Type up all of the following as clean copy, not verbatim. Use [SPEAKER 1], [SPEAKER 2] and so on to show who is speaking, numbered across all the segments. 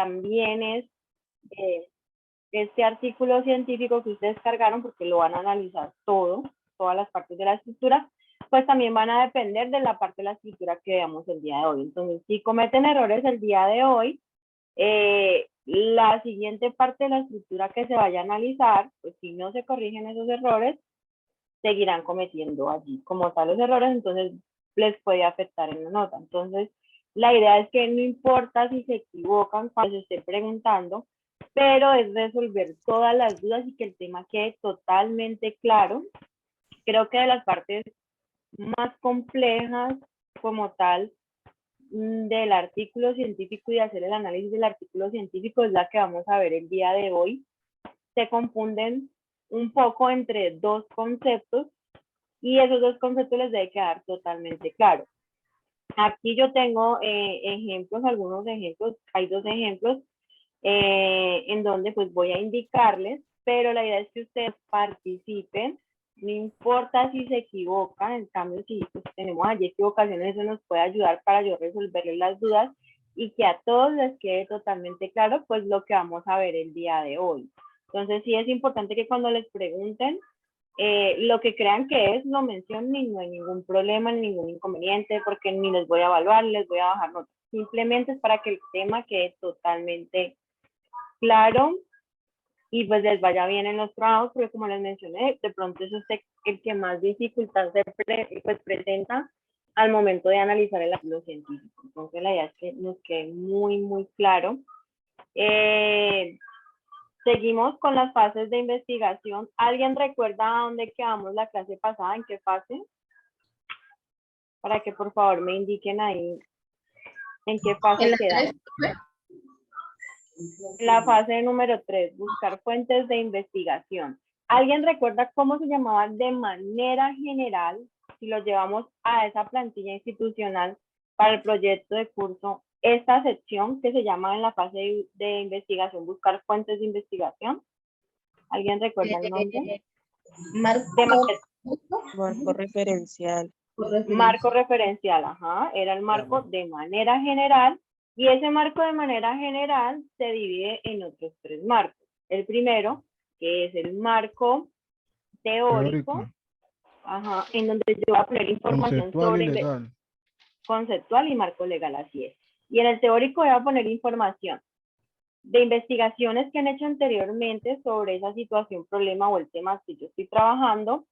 [SPEAKER 1] también es este artículo científico que ustedes cargaron, porque lo van a analizar todas las partes de la estructura, pues también van a depender de la parte de la estructura que veamos el día de hoy. Entonces, si cometen errores el día de hoy, la siguiente parte de la estructura que se vaya a analizar, pues si no se corrigen esos errores, seguirán cometiendo allí como tal los errores, entonces les puede afectar en la nota. Entonces, la idea es que no importa si se equivocan cuando se esté preguntando, pero es resolver todas las dudas y que el tema quede totalmente claro. Creo que de las partes más complejas como tal del artículo científico y hacer el análisis del artículo científico es la que vamos a ver el día de hoy. Se confunden un poco entre dos conceptos y esos dos conceptos les debe quedar totalmente claro. Aquí yo tengo ejemplos, algunos ejemplos, hay dos ejemplos en donde pues voy a indicarles, pero la idea es que ustedes participen, no importa si se equivocan, en cambio si pues, tenemos allí equivocaciones, eso nos puede ayudar para yo resolverles las dudas y que a todos les quede totalmente claro pues lo que vamos a ver el día de hoy. Entonces sí es importante que cuando les pregunten, lo que crean que es, lo mencionen y no hay ningún problema, ningún inconveniente, porque ni les voy a evaluar, ni les voy a bajar notas. Simplemente es para que el tema quede totalmente claro y pues les vaya bien en los trabajos, porque como les mencioné, de pronto eso es el que más dificultad se pues, presenta al momento de analizar el artículo científico. Entonces la idea es que nos quede muy, muy claro. Seguimos con las fases de investigación. ¿Alguien recuerda a dónde quedamos la clase pasada? ¿En qué fase? Para que por favor me indiquen ahí en qué fase quedamos. La fase número 3, buscar fuentes de investigación. ¿Alguien recuerda cómo se llamaba de manera general, si lo llevamos a esa plantilla institucional para el proyecto de curso, esta sección que se llama en la fase de investigación, buscar fuentes de investigación? ¿Alguien recuerda el nombre?
[SPEAKER 2] Marco referencial.
[SPEAKER 1] Marco referencial, ajá, era el marco de manera general, y ese marco de manera general se divide en otros tres marcos. El primero, que es el marco teórico. Ajá, en donde yo voy a poner información sobre conceptual y marco legal, así es. Y en el teórico voy a poner información de investigaciones que han hecho anteriormente sobre esa situación, problema o el tema que yo estoy trabajando,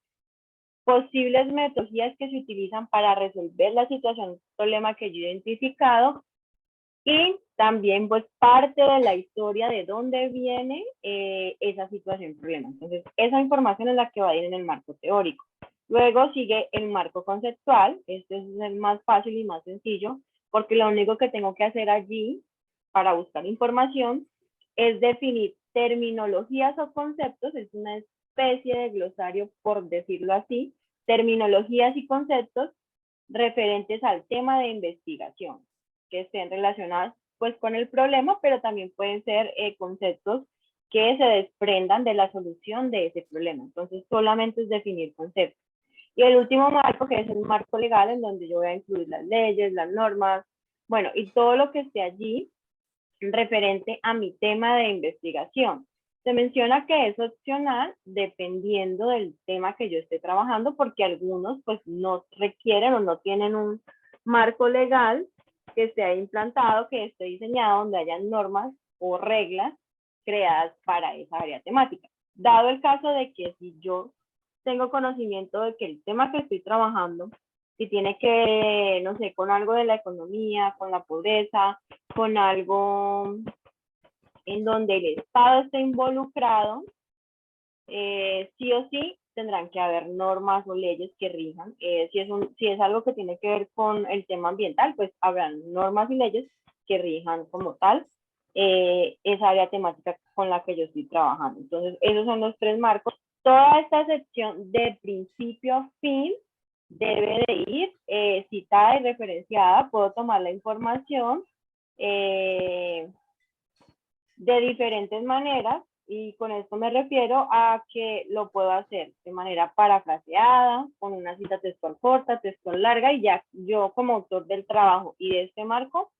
[SPEAKER 1] posibles metodologías que se utilizan para resolver la situación, problema que yo he identificado, y también pues parte de la historia de dónde viene esa situación, problema. Entonces, esa información es la que va a ir en el marco teórico. Luego sigue el marco conceptual. Este es el más fácil y más sencillo, porque lo único que tengo que hacer allí para buscar información es definir terminologías o conceptos. Es una especie de glosario, por decirlo así, terminologías y conceptos referentes al tema de investigación, que estén relacionados pues con el problema, pero también pueden ser conceptos que se desprendan de la solución de ese problema. Entonces, solamente es definir conceptos. Y el último marco, que es el marco legal, en donde yo voy a incluir las leyes, las normas, bueno, y todo lo que esté allí referente a mi tema de investigación. Se menciona que es opcional dependiendo del tema que yo esté trabajando, porque algunos pues no requieren o no tienen un marco legal que esté implantado, que esté diseñado, donde hayan normas o reglas creadas para esa área temática. Dado el caso de que si yo tengo conocimiento de que el tema que estoy trabajando, si tiene que ver, no sé, con algo de la economía, con la pobreza, con algo en donde el Estado esté involucrado, sí o sí tendrán que haber normas o leyes que rijan. Si es algo que tiene que ver con el tema ambiental, pues habrán normas y leyes que rijan como tal esa área temática con la que yo estoy trabajando. Entonces, esos son los tres marcos. Toda esta sección de principio a fin debe de ir citada y referenciada. Puedo tomar la información de diferentes maneras, y con esto me refiero a que lo puedo hacer de manera parafraseada, con una cita textual corta, textual larga, y ya yo como autor del trabajo y de este marco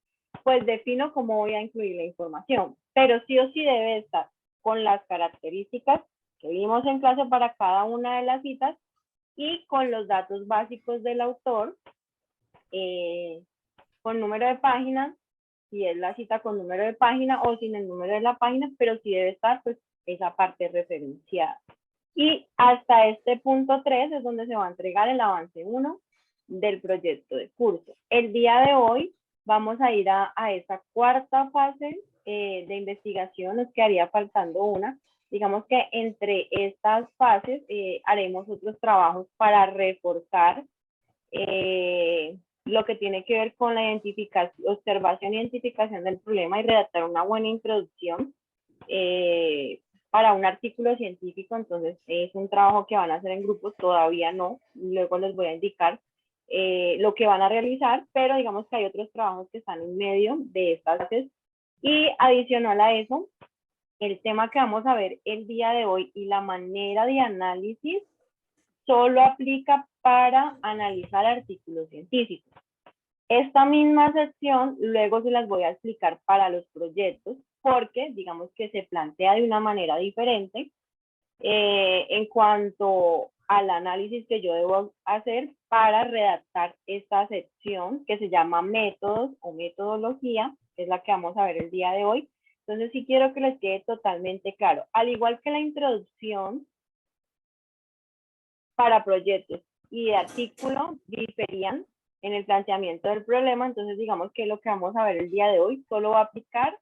[SPEAKER 1] pues defino cómo voy a incluir la información, pero sí o sí debe estar con las características que vimos en clase para cada una de las citas y con los datos básicos del autor, con número de página, si es la cita con número de página o sin el número de la página, pero sí debe estar pues esa parte referenciada. Y hasta este punto 3 es donde se va a entregar el avance 1 del proyecto de curso. El día de hoy vamos a ir a esa cuarta fase de investigación, nos quedaría faltando una. Digamos que entre estas fases haremos otros trabajos para reforzar lo que tiene que ver con la identificación, observación e identificación del problema y redactar una buena introducción para un artículo científico. Entonces es un trabajo que van a hacer en grupos, todavía no, luego les voy a indicar lo que van a realizar, pero digamos que hay otros trabajos que están en medio de estas fases. Y adicional a eso, el tema que vamos a ver el día de hoy y la manera de análisis solo aplica para analizar artículos científicos. Esta misma sección luego se las voy a explicar para los proyectos, porque digamos que se plantea de una manera diferente en cuanto al análisis que yo debo hacer para redactar esta sección que se llama métodos o metodología, que es la que vamos a ver el día de hoy. Entonces sí quiero que les quede totalmente claro. Al igual que la introducción para proyectos y de artículo diferían en el planteamiento del problema, entonces digamos que lo que vamos a ver el día de hoy solo va a aplicar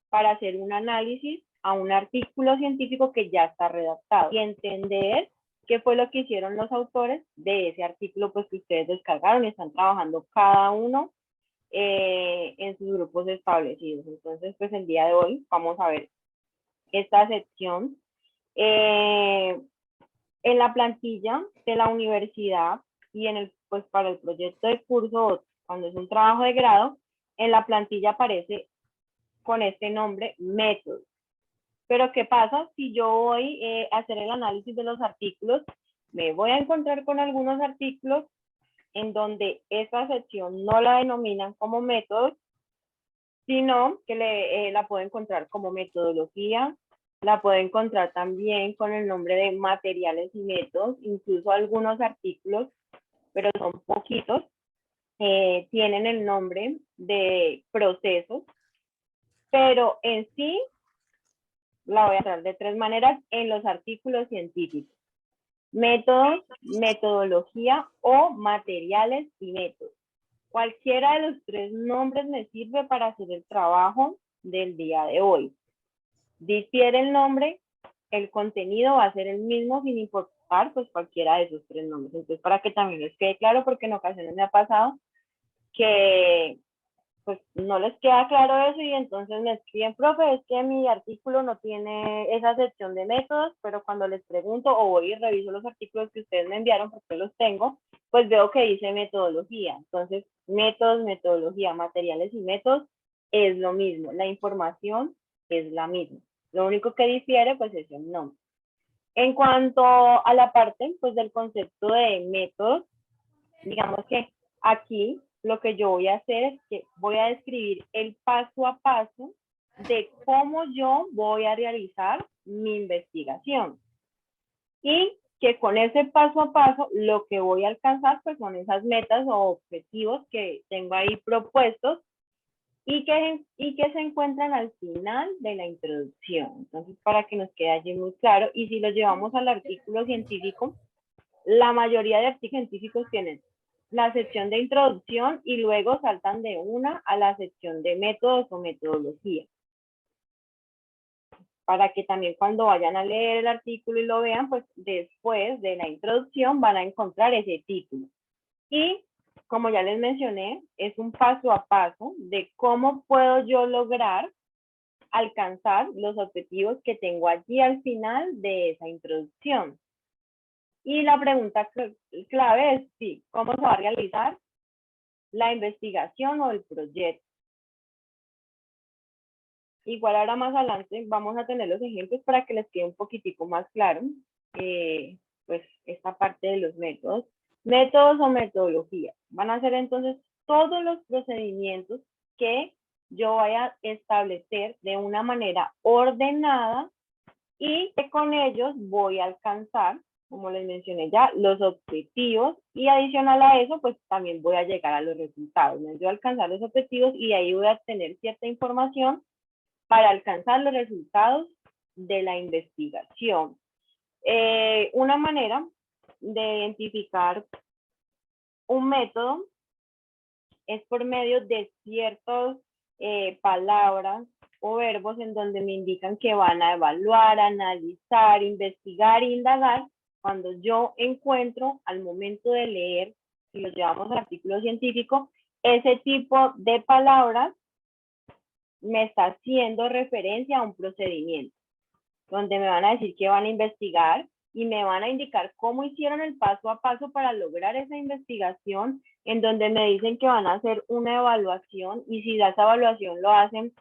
[SPEAKER 1] para hacer un análisis a un artículo científico que ya está redactado y entender qué fue lo que hicieron los autores de ese artículo pues que ustedes descargaron y están trabajando cada uno en sus grupos establecidos. Entonces pues el día de hoy vamos a ver esta sección. En la plantilla de la universidad y en el, pues para el proyecto de curso, cuando es un trabajo de grado, en la plantilla aparece con este nombre método. Pero ¿qué pasa si yo voy a hacer el análisis de los artículos? Me voy a encontrar con algunos artículos en donde esa sección no la denominan como métodos, sino que la puedo encontrar como metodología, la puedo encontrar también con el nombre de materiales y métodos, incluso algunos artículos, pero son poquitos, tienen el nombre de procesos, pero en sí la voy a hacer de tres maneras en los artículos científicos: métodos, metodología o materiales y métodos. Cualquiera de los tres nombres me sirve para hacer el trabajo del día de hoy. Difiere el nombre, el contenido va a ser el mismo sin importar pues cualquiera de esos tres nombres. Entonces para que también les quede claro, porque en ocasiones me ha pasado que pues no les queda claro eso y entonces me escriben: profe, es que mi artículo no tiene esa sección de métodos, pero cuando les pregunto o voy y reviso los artículos que ustedes me enviaron, porque los tengo, pues veo que dice metodología. Entonces, métodos, metodología, materiales y métodos es lo mismo, la información es la misma. Lo único que difiere pues es el nombre. En cuanto a la parte pues del concepto de métodos, digamos que aquí lo que yo voy a hacer es que voy a describir el paso a paso de cómo yo voy a realizar mi investigación. Y que con ese paso a paso lo que voy a alcanzar pues son esas metas o objetivos que tengo ahí propuestos y que se encuentran al final de la introducción. Entonces, para que nos quede allí muy claro, y si lo llevamos al artículo científico, la mayoría de artículos científicos tienen la sección de introducción y luego saltan de una a la sección de métodos o metodología. Para que también cuando vayan a leer el artículo y lo vean, pues después de la introducción van a encontrar ese título. Y como ya les mencioné, es un paso a paso de cómo puedo yo lograr alcanzar los objetivos que tengo allí al final de esa introducción. Y la pregunta clave es, sí, ¿cómo se va a realizar la investigación o el proyecto? Igual ahora más adelante vamos a tener los ejemplos para que les quede un poquitico más claro, pues esta parte de los métodos. Métodos o metodología. Van a ser entonces todos los procedimientos que yo voy a establecer de una manera ordenada y que con ellos voy a alcanzar, como les mencioné ya, los objetivos y adicional a eso, pues también voy a llegar a los resultados. ¿No? Yo voy a alcanzar los objetivos y de ahí voy a tener cierta información para alcanzar los resultados de la investigación. Una manera de identificar un método es por medio de ciertas palabras o verbos en donde me indican que van a evaluar, analizar, investigar e indagar. Cuando yo encuentro al momento de leer, si lo llevamos al artículo científico, ese tipo de palabras me está haciendo referencia a un procedimiento, donde me van a decir que van a investigar y me van a indicar cómo hicieron el paso a paso para lograr esa investigación, en donde me dicen que van a hacer una evaluación y si esa evaluación lo hacen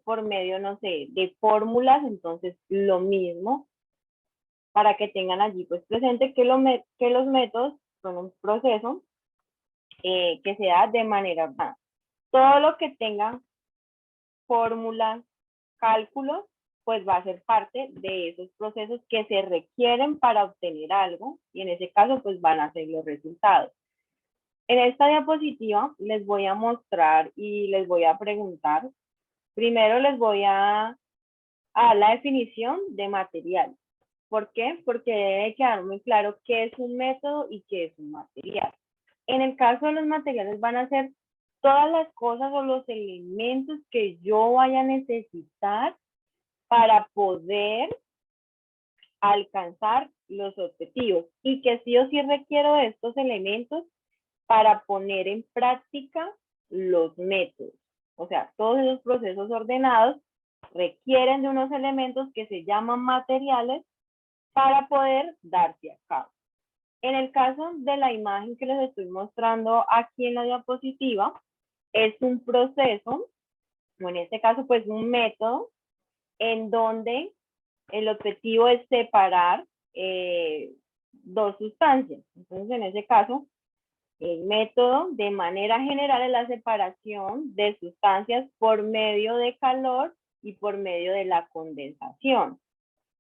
[SPEAKER 1] por medio, no sé, de fórmulas, entonces lo mismo, para que tengan allí pues presente que los métodos son un proceso que se da de manera ordenada. Todo lo que tenga fórmulas, cálculos, pues va a ser parte de esos procesos que se requieren para obtener algo y en ese caso pues van a ser los resultados. En esta diapositiva les voy a mostrar y les voy a preguntar. Primero les voy a dar la definición de material. ¿Por qué? Porque debe quedar muy claro qué es un método y qué es un material. En el caso de los materiales van a ser todas las cosas o los elementos que yo vaya a necesitar para poder alcanzar los objetivos y que sí o sí requiero de estos elementos para poner en práctica los métodos. O sea, todos esos procesos ordenados requieren de unos elementos que se llaman materiales para poder darse a cabo. En el caso de la imagen que les estoy mostrando aquí en la diapositiva, es un proceso, o en este caso pues un método, en donde el objetivo es separar dos sustancias. Entonces, en ese caso, el método de manera general es la separación de sustancias por medio de calor y por medio de la condensación.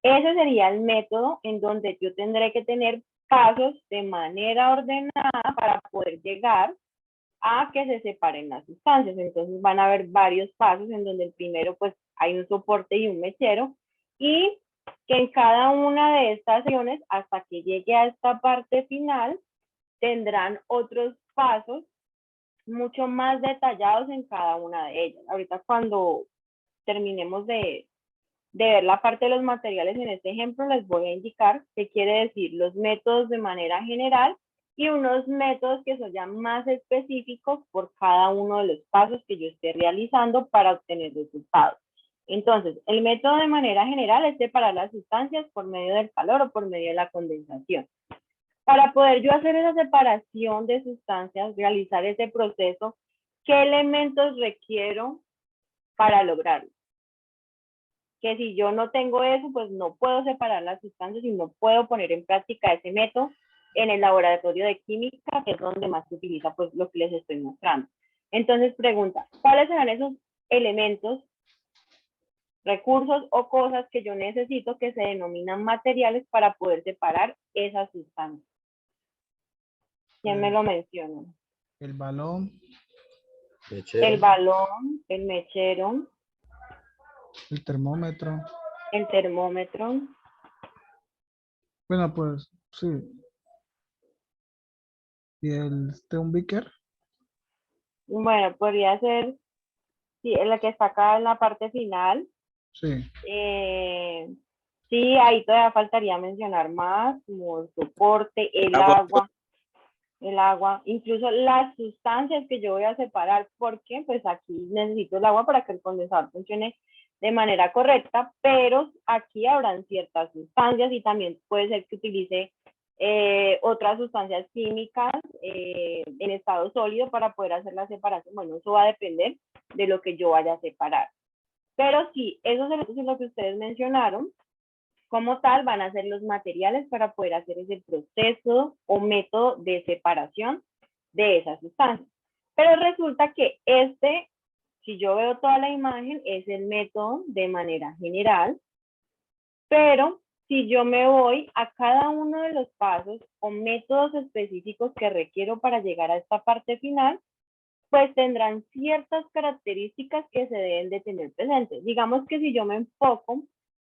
[SPEAKER 1] Ese sería el método en donde yo tendré que tener pasos de manera ordenada para poder llegar a que se separen las sustancias. Entonces van a haber varios pasos en donde el primero pues hay un soporte y un mechero y que en cada una de estas secciones hasta que llegue a esta parte final tendrán otros pasos mucho más detallados en cada una de ellas. Ahorita cuando terminemos de ver la parte de los materiales en este ejemplo, les voy a indicar qué quiere decir los métodos de manera general y unos métodos que son ya más específicos por cada uno de los pasos que yo esté realizando para obtener resultados. Entonces, el método de manera general es separar las sustancias por medio del calor o por medio de la condensación. Para poder yo hacer esa separación de sustancias, realizar ese proceso, ¿qué elementos requiero para lograrlo? Que si yo no tengo eso, pues no puedo separar las sustancias y no puedo poner en práctica ese método en el laboratorio de química, que es donde más se utiliza pues lo que les estoy mostrando. Entonces pregunta, ¿cuáles serán esos elementos, recursos o cosas que yo necesito que se denominan materiales para poder separar esas sustancias? ¿Quién me lo menciona?
[SPEAKER 3] El balón.
[SPEAKER 1] El balón, el mechero.
[SPEAKER 3] El termómetro.
[SPEAKER 1] El termómetro.
[SPEAKER 3] Bueno, pues sí. ¿Y un beaker?
[SPEAKER 1] Bueno, podría ser sí, la que está acá en la parte final.
[SPEAKER 3] Sí.
[SPEAKER 1] Sí, ahí todavía faltaría mencionar más, como el soporte, el agua, incluso las sustancias que yo voy a separar, porque pues aquí necesito el agua para que el condensador funcione de manera correcta, pero aquí habrán ciertas sustancias y también puede ser que utilice otras sustancias químicas en estado sólido para poder hacer la separación. Bueno, eso va a depender de lo que yo vaya a separar. Pero sí, esos elementos son lo que ustedes mencionaron, como tal van a ser los materiales para poder hacer ese proceso o método de separación de esas sustancias. Pero resulta que este Si yo veo toda la imagen, es el método de manera general, pero si yo me voy a cada uno de los pasos o métodos específicos que requiero para llegar a esta parte final, pues tendrán ciertas características que se deben de tener presentes. Digamos que si yo me enfoco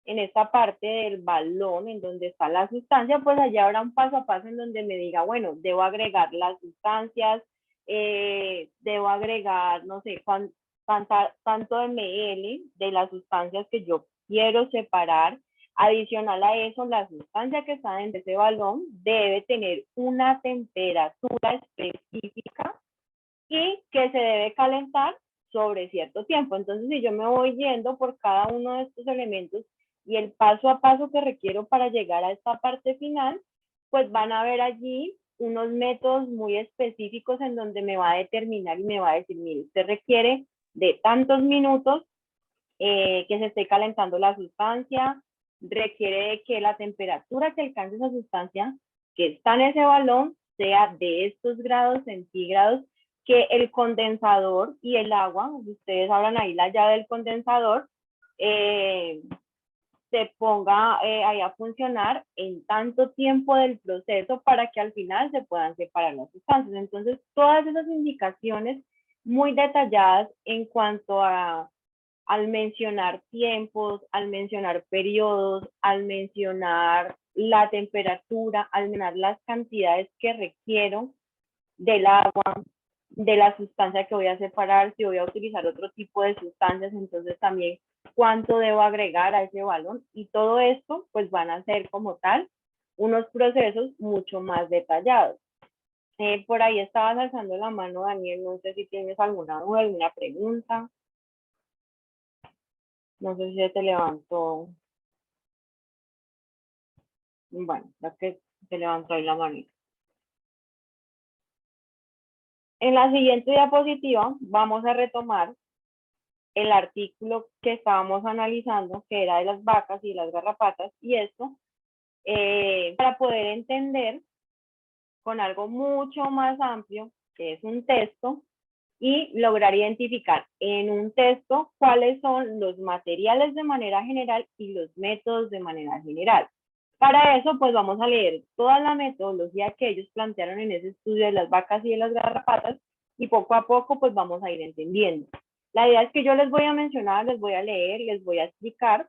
[SPEAKER 1] en esta parte del balón, en donde está la sustancia, pues allá habrá un paso a paso en donde me diga, bueno, debo agregar las sustancias, debo agregar, no sé, tanto ml de las sustancias que yo quiero separar. Adicional a eso, la sustancia que está dentro de ese balón debe tener una temperatura específica y que se debe calentar sobre cierto tiempo. Entonces, si yo me voy yendo por cada uno de estos elementos y el paso a paso que requiero para llegar a esta parte final, pues van a ver allí unos métodos muy específicos en donde me va a determinar y me va a decir, mire, usted requiere de tantos minutos que se esté calentando la sustancia, requiere de que la temperatura que alcance esa sustancia que está en ese balón sea de estos grados centígrados, que el condensador y el agua, ustedes abran ahí la llave del condensador, se ponga ahí a funcionar en tanto tiempo del proceso para que al final se puedan separar las sustancias. Entonces, todas esas indicaciones muy detalladas en cuanto a al mencionar tiempos, al mencionar periodos, al mencionar la temperatura, al mencionar las cantidades que requiero del agua, de la sustancia que voy a separar, si voy a utilizar otro tipo de sustancias, entonces también cuánto debo agregar a ese balón, y todo esto pues van a ser como tal unos procesos mucho más detallados. Por ahí estabas alzando la mano, Daniel, no sé si tienes alguna duda, alguna pregunta. No sé si se te levantó. Bueno, ya que se levantó ahí la manita. En la siguiente diapositiva vamos a retomar el artículo que estábamos analizando, que era de las vacas y las garrapatas, y esto para poder entender con algo mucho más amplio, que es un texto, y lograr identificar en un texto cuáles son los materiales de manera general y los métodos de manera general. Para eso, pues vamos a leer toda la metodología que ellos plantearon en ese estudio de las vacas y de las garrapatas, y poco a poco, pues vamos a ir entendiendo. La idea es que yo les voy a mencionar, les voy a leer, les voy a explicar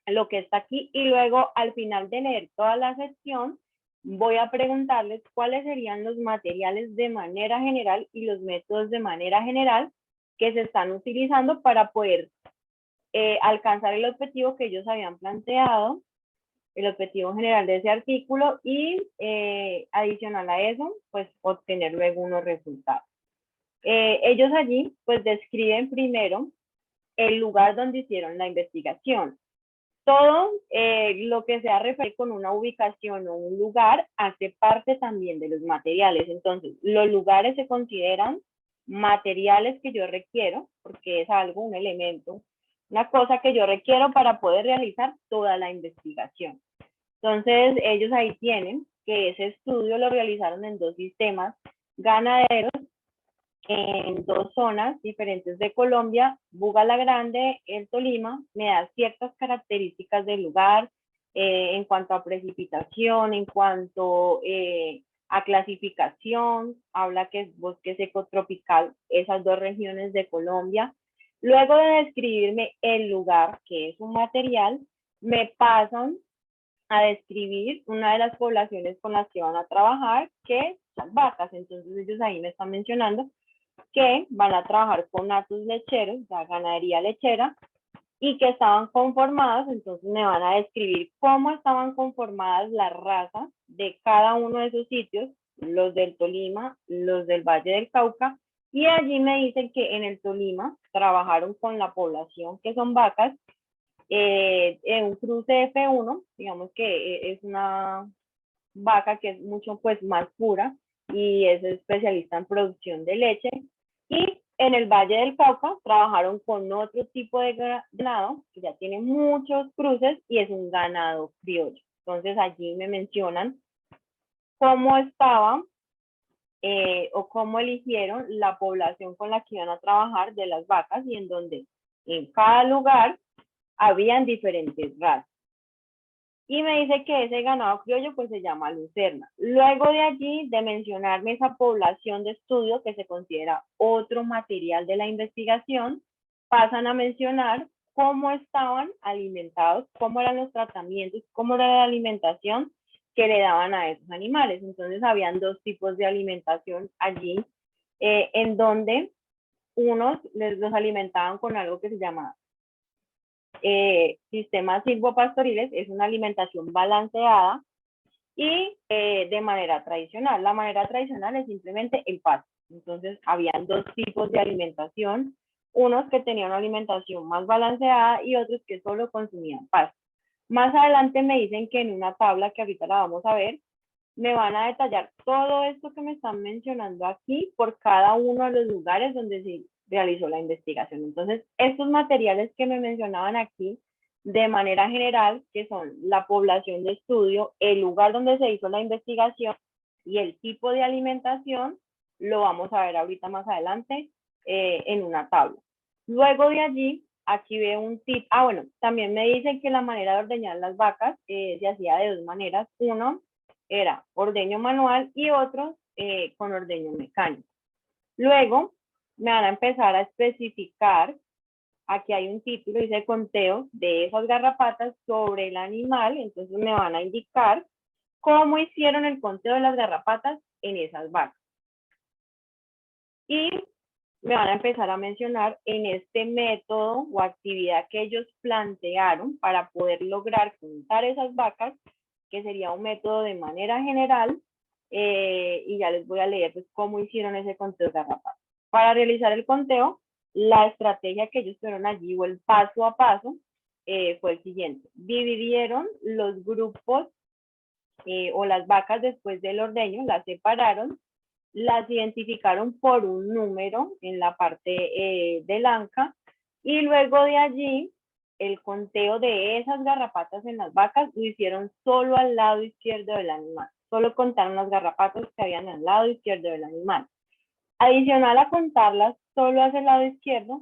[SPEAKER 1] lo que está aquí, y luego al final de leer toda la sección, voy a preguntarles cuáles serían los materiales de manera general y los métodos de manera general que se están utilizando para poder alcanzar el objetivo que ellos habían planteado, el objetivo general de ese artículo, y adicional a eso, pues obtener luego unos resultados. Ellos allí pues describen primero el lugar donde hicieron la investigación. Todo lo que sea referir con una ubicación o un lugar hace parte también de los materiales. Entonces, los lugares se consideran materiales que yo requiero, porque es algo, un elemento, una cosa que yo requiero para poder realizar toda la investigación. Entonces, ellos ahí tienen que ese estudio lo realizaron en 2 sistemas ganaderos en 2 zonas diferentes de Colombia. Buga la Grande, el Tolima, me da ciertas características del lugar en cuanto a precipitación, en cuanto a clasificación, habla que es bosque seco tropical, esas 2 regiones de Colombia. Luego de describirme el lugar, que es un material, me pasan a describir una de las poblaciones con las que van a trabajar, que son las vacas. Entonces ellos ahí me están mencionando que van a trabajar con hatos lecheros, la ganadería lechera, y que estaban conformadas. Entonces me van a describir cómo estaban conformadas las razas de cada uno de esos sitios, los del Tolima, los del Valle del Cauca, y allí me dicen que en el Tolima trabajaron con la población que son vacas, en un cruce F1, digamos que es una vaca que es mucho pues más pura y es especialista en producción de leche. Y en el Valle del Cauca trabajaron con otro tipo de ganado que ya tiene muchos cruces y es un ganado criollo. Entonces allí me mencionan cómo estaban o cómo eligieron la población con la que iban a trabajar de las vacas y en donde en cada lugar habían diferentes razas. Y me dice que ese ganado criollo pues se llama lucerna. Luego de allí, de mencionarme esa población de estudio que se considera otro material de la investigación, pasan a mencionar cómo estaban alimentados, cómo eran los tratamientos, cómo era la alimentación que le daban a esos animales. Entonces habían dos tipos de alimentación allí, en donde unos los alimentaban con algo que se llama sistemas silvopastoriles, es una alimentación balanceada y de manera tradicional. La manera tradicional es simplemente el pasto. Entonces, habían dos tipos de alimentación, unos que tenían una alimentación más balanceada y otros que solo consumían pasto. Más adelante me dicen que en una tabla que ahorita la vamos a ver, me van a detallar todo esto que me están mencionando aquí por cada uno de los lugares donde se realizó la investigación. Entonces, estos materiales que me mencionaban aquí, de manera general, que son la población de estudio, el lugar donde se hizo la investigación y el tipo de alimentación, lo vamos a ver ahorita más adelante en una tabla. Luego de allí, aquí veo un tip. Bueno, también me dicen que la manera de ordeñar las vacas se hacía de dos maneras. Uno era ordeño manual y otro con ordeño mecánico. Luego me van a empezar a especificar, aquí hay un título, dice conteo de esas garrapatas sobre el animal, entonces me van a indicar cómo hicieron el conteo de las garrapatas en esas vacas. Y me van a empezar a mencionar en este método o actividad que ellos plantearon para poder lograr contar esas vacas, que sería un método de manera general, y ya les voy a leer pues, cómo hicieron ese conteo de garrapatas. Para realizar el conteo, la estrategia que ellos tuvieron allí o el paso a paso fue el siguiente. Dividieron los grupos o las vacas después del ordeño, las separaron, las identificaron por un número en la parte del anca y luego de allí el conteo de esas garrapatas en las vacas lo hicieron solo al lado izquierdo del animal. Solo contaron las garrapatas que habían al lado izquierdo del animal. Adicional a contarlas solo hacia el lado izquierdo,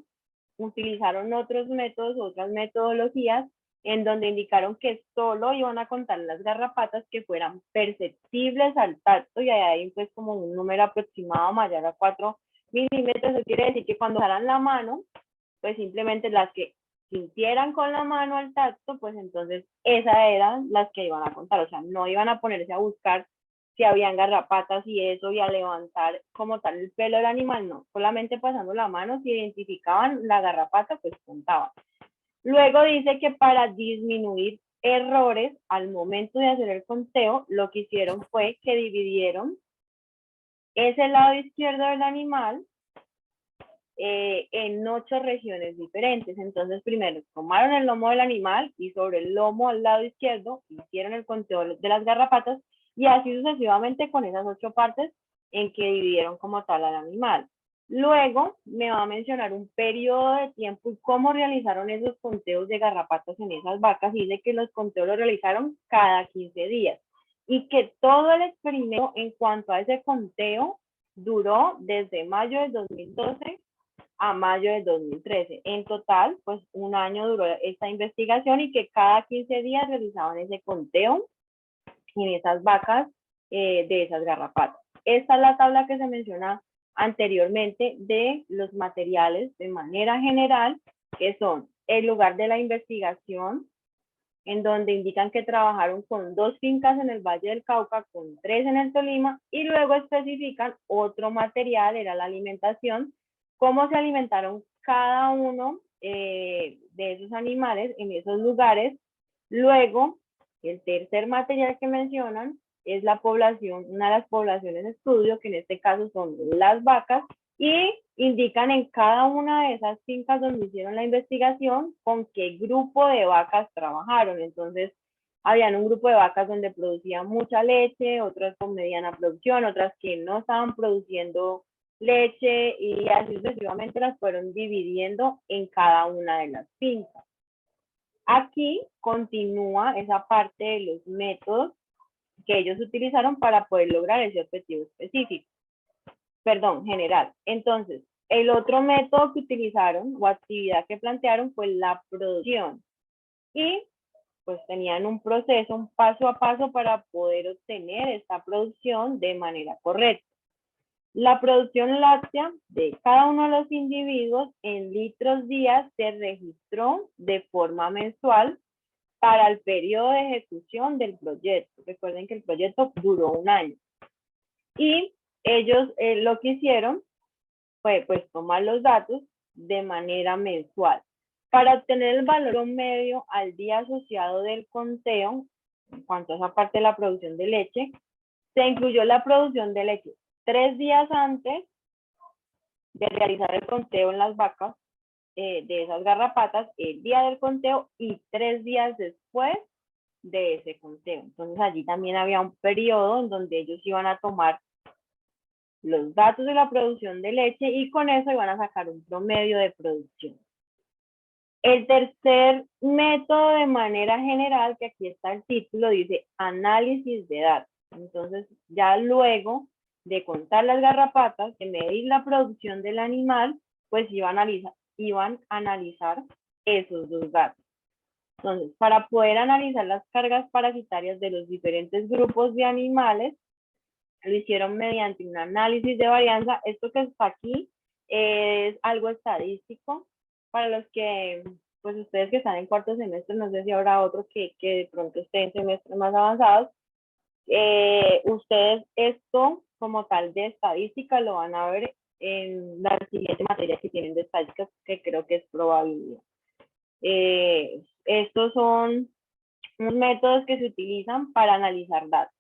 [SPEAKER 1] utilizaron otros métodos, otras metodologías en donde indicaron que solo iban a contar las garrapatas que fueran perceptibles al tacto y ahí pues como un número aproximado mayor a 4 milímetros. Eso quiere decir que cuando usaran la mano, pues simplemente las que sintieran con la mano al tacto, pues entonces esas eran las que iban a contar. O sea, no iban a ponerse a buscar si habían garrapatas y eso y a levantar como tal el pelo del animal, no. Solamente pasando la mano, si identificaban la garrapata, pues contaban. Luego dice que para disminuir errores al momento de hacer el conteo, lo que hicieron fue que dividieron ese lado izquierdo del animal en 8 regiones diferentes. Entonces, primero tomaron el lomo del animal y sobre el lomo al lado izquierdo hicieron el conteo de las garrapatas y así sucesivamente con esas 8 partes en que dividieron como tal al animal. Luego me va a mencionar un periodo de tiempo y cómo realizaron esos conteos de garrapatas en esas vacas. Y dice que los conteos los realizaron cada 15 días y que todo el experimento en cuanto a ese conteo duró desde mayo de 2012 a mayo de 2013. En total, pues un año duró esta investigación y que cada 15 días realizaban ese conteo en esas vacas de esas garrapatas. Esta es la tabla que se menciona anteriormente de los materiales de manera general, que son el lugar de la investigación, en donde indican que trabajaron con 2 fincas en el Valle del Cauca, con 3 en el Tolima, y luego especifican otro material, era la alimentación, cómo se alimentaron cada uno de esos animales en esos lugares. Luego, el tercer material que mencionan es la población, una de las poblaciones de estudio, que en este caso son las vacas, y indican en cada una de esas fincas donde hicieron la investigación con qué grupo de vacas trabajaron. Entonces, habían un grupo de vacas donde producían mucha leche, otras con mediana producción, otras que no estaban produciendo leche y así sucesivamente las fueron dividiendo en cada una de las fincas. Aquí continúa esa parte de los métodos que ellos utilizaron para poder lograr ese objetivo específico. perdón, general. Entonces, el otro método que utilizaron o actividad que plantearon fue la producción. Y pues tenían un proceso, un paso a paso para poder obtener esta producción de manera correcta. La producción láctea de cada uno de los individuos en litros días se registró de forma mensual para el periodo de ejecución del proyecto. Recuerden que el proyecto duró 1 año. Y ellos lo que hicieron fue pues tomar los datos de manera mensual. Para obtener el valor medio al día asociado del conteo, en cuanto a esa parte de la producción de leche, se incluyó la producción de leche 3 días antes de realizar el conteo en las vacas de esas garrapatas, el día del conteo y 3 días después de ese conteo. Entonces allí también había un periodo en donde ellos iban a tomar los datos de la producción de leche y con eso iban a sacar un promedio de producción. El tercer método de manera general, que aquí está el título, dice análisis de datos. Entonces, ya luego de contar las garrapatas, de medir la producción del animal, pues iban a analizar esos dos datos. Entonces, para poder analizar las cargas parasitarias de los diferentes grupos de animales, lo hicieron mediante un análisis de varianza. Esto que está aquí es algo estadístico. Para los que, pues ustedes que están en cuarto semestre, no sé si habrá otro que de pronto esté en semestres más avanzados, ustedes esto como tal de estadística lo van a ver en la siguiente materia que tienen de estadística, que creo que es probabilidad. Estos son unos métodos que se utilizan para analizar datos.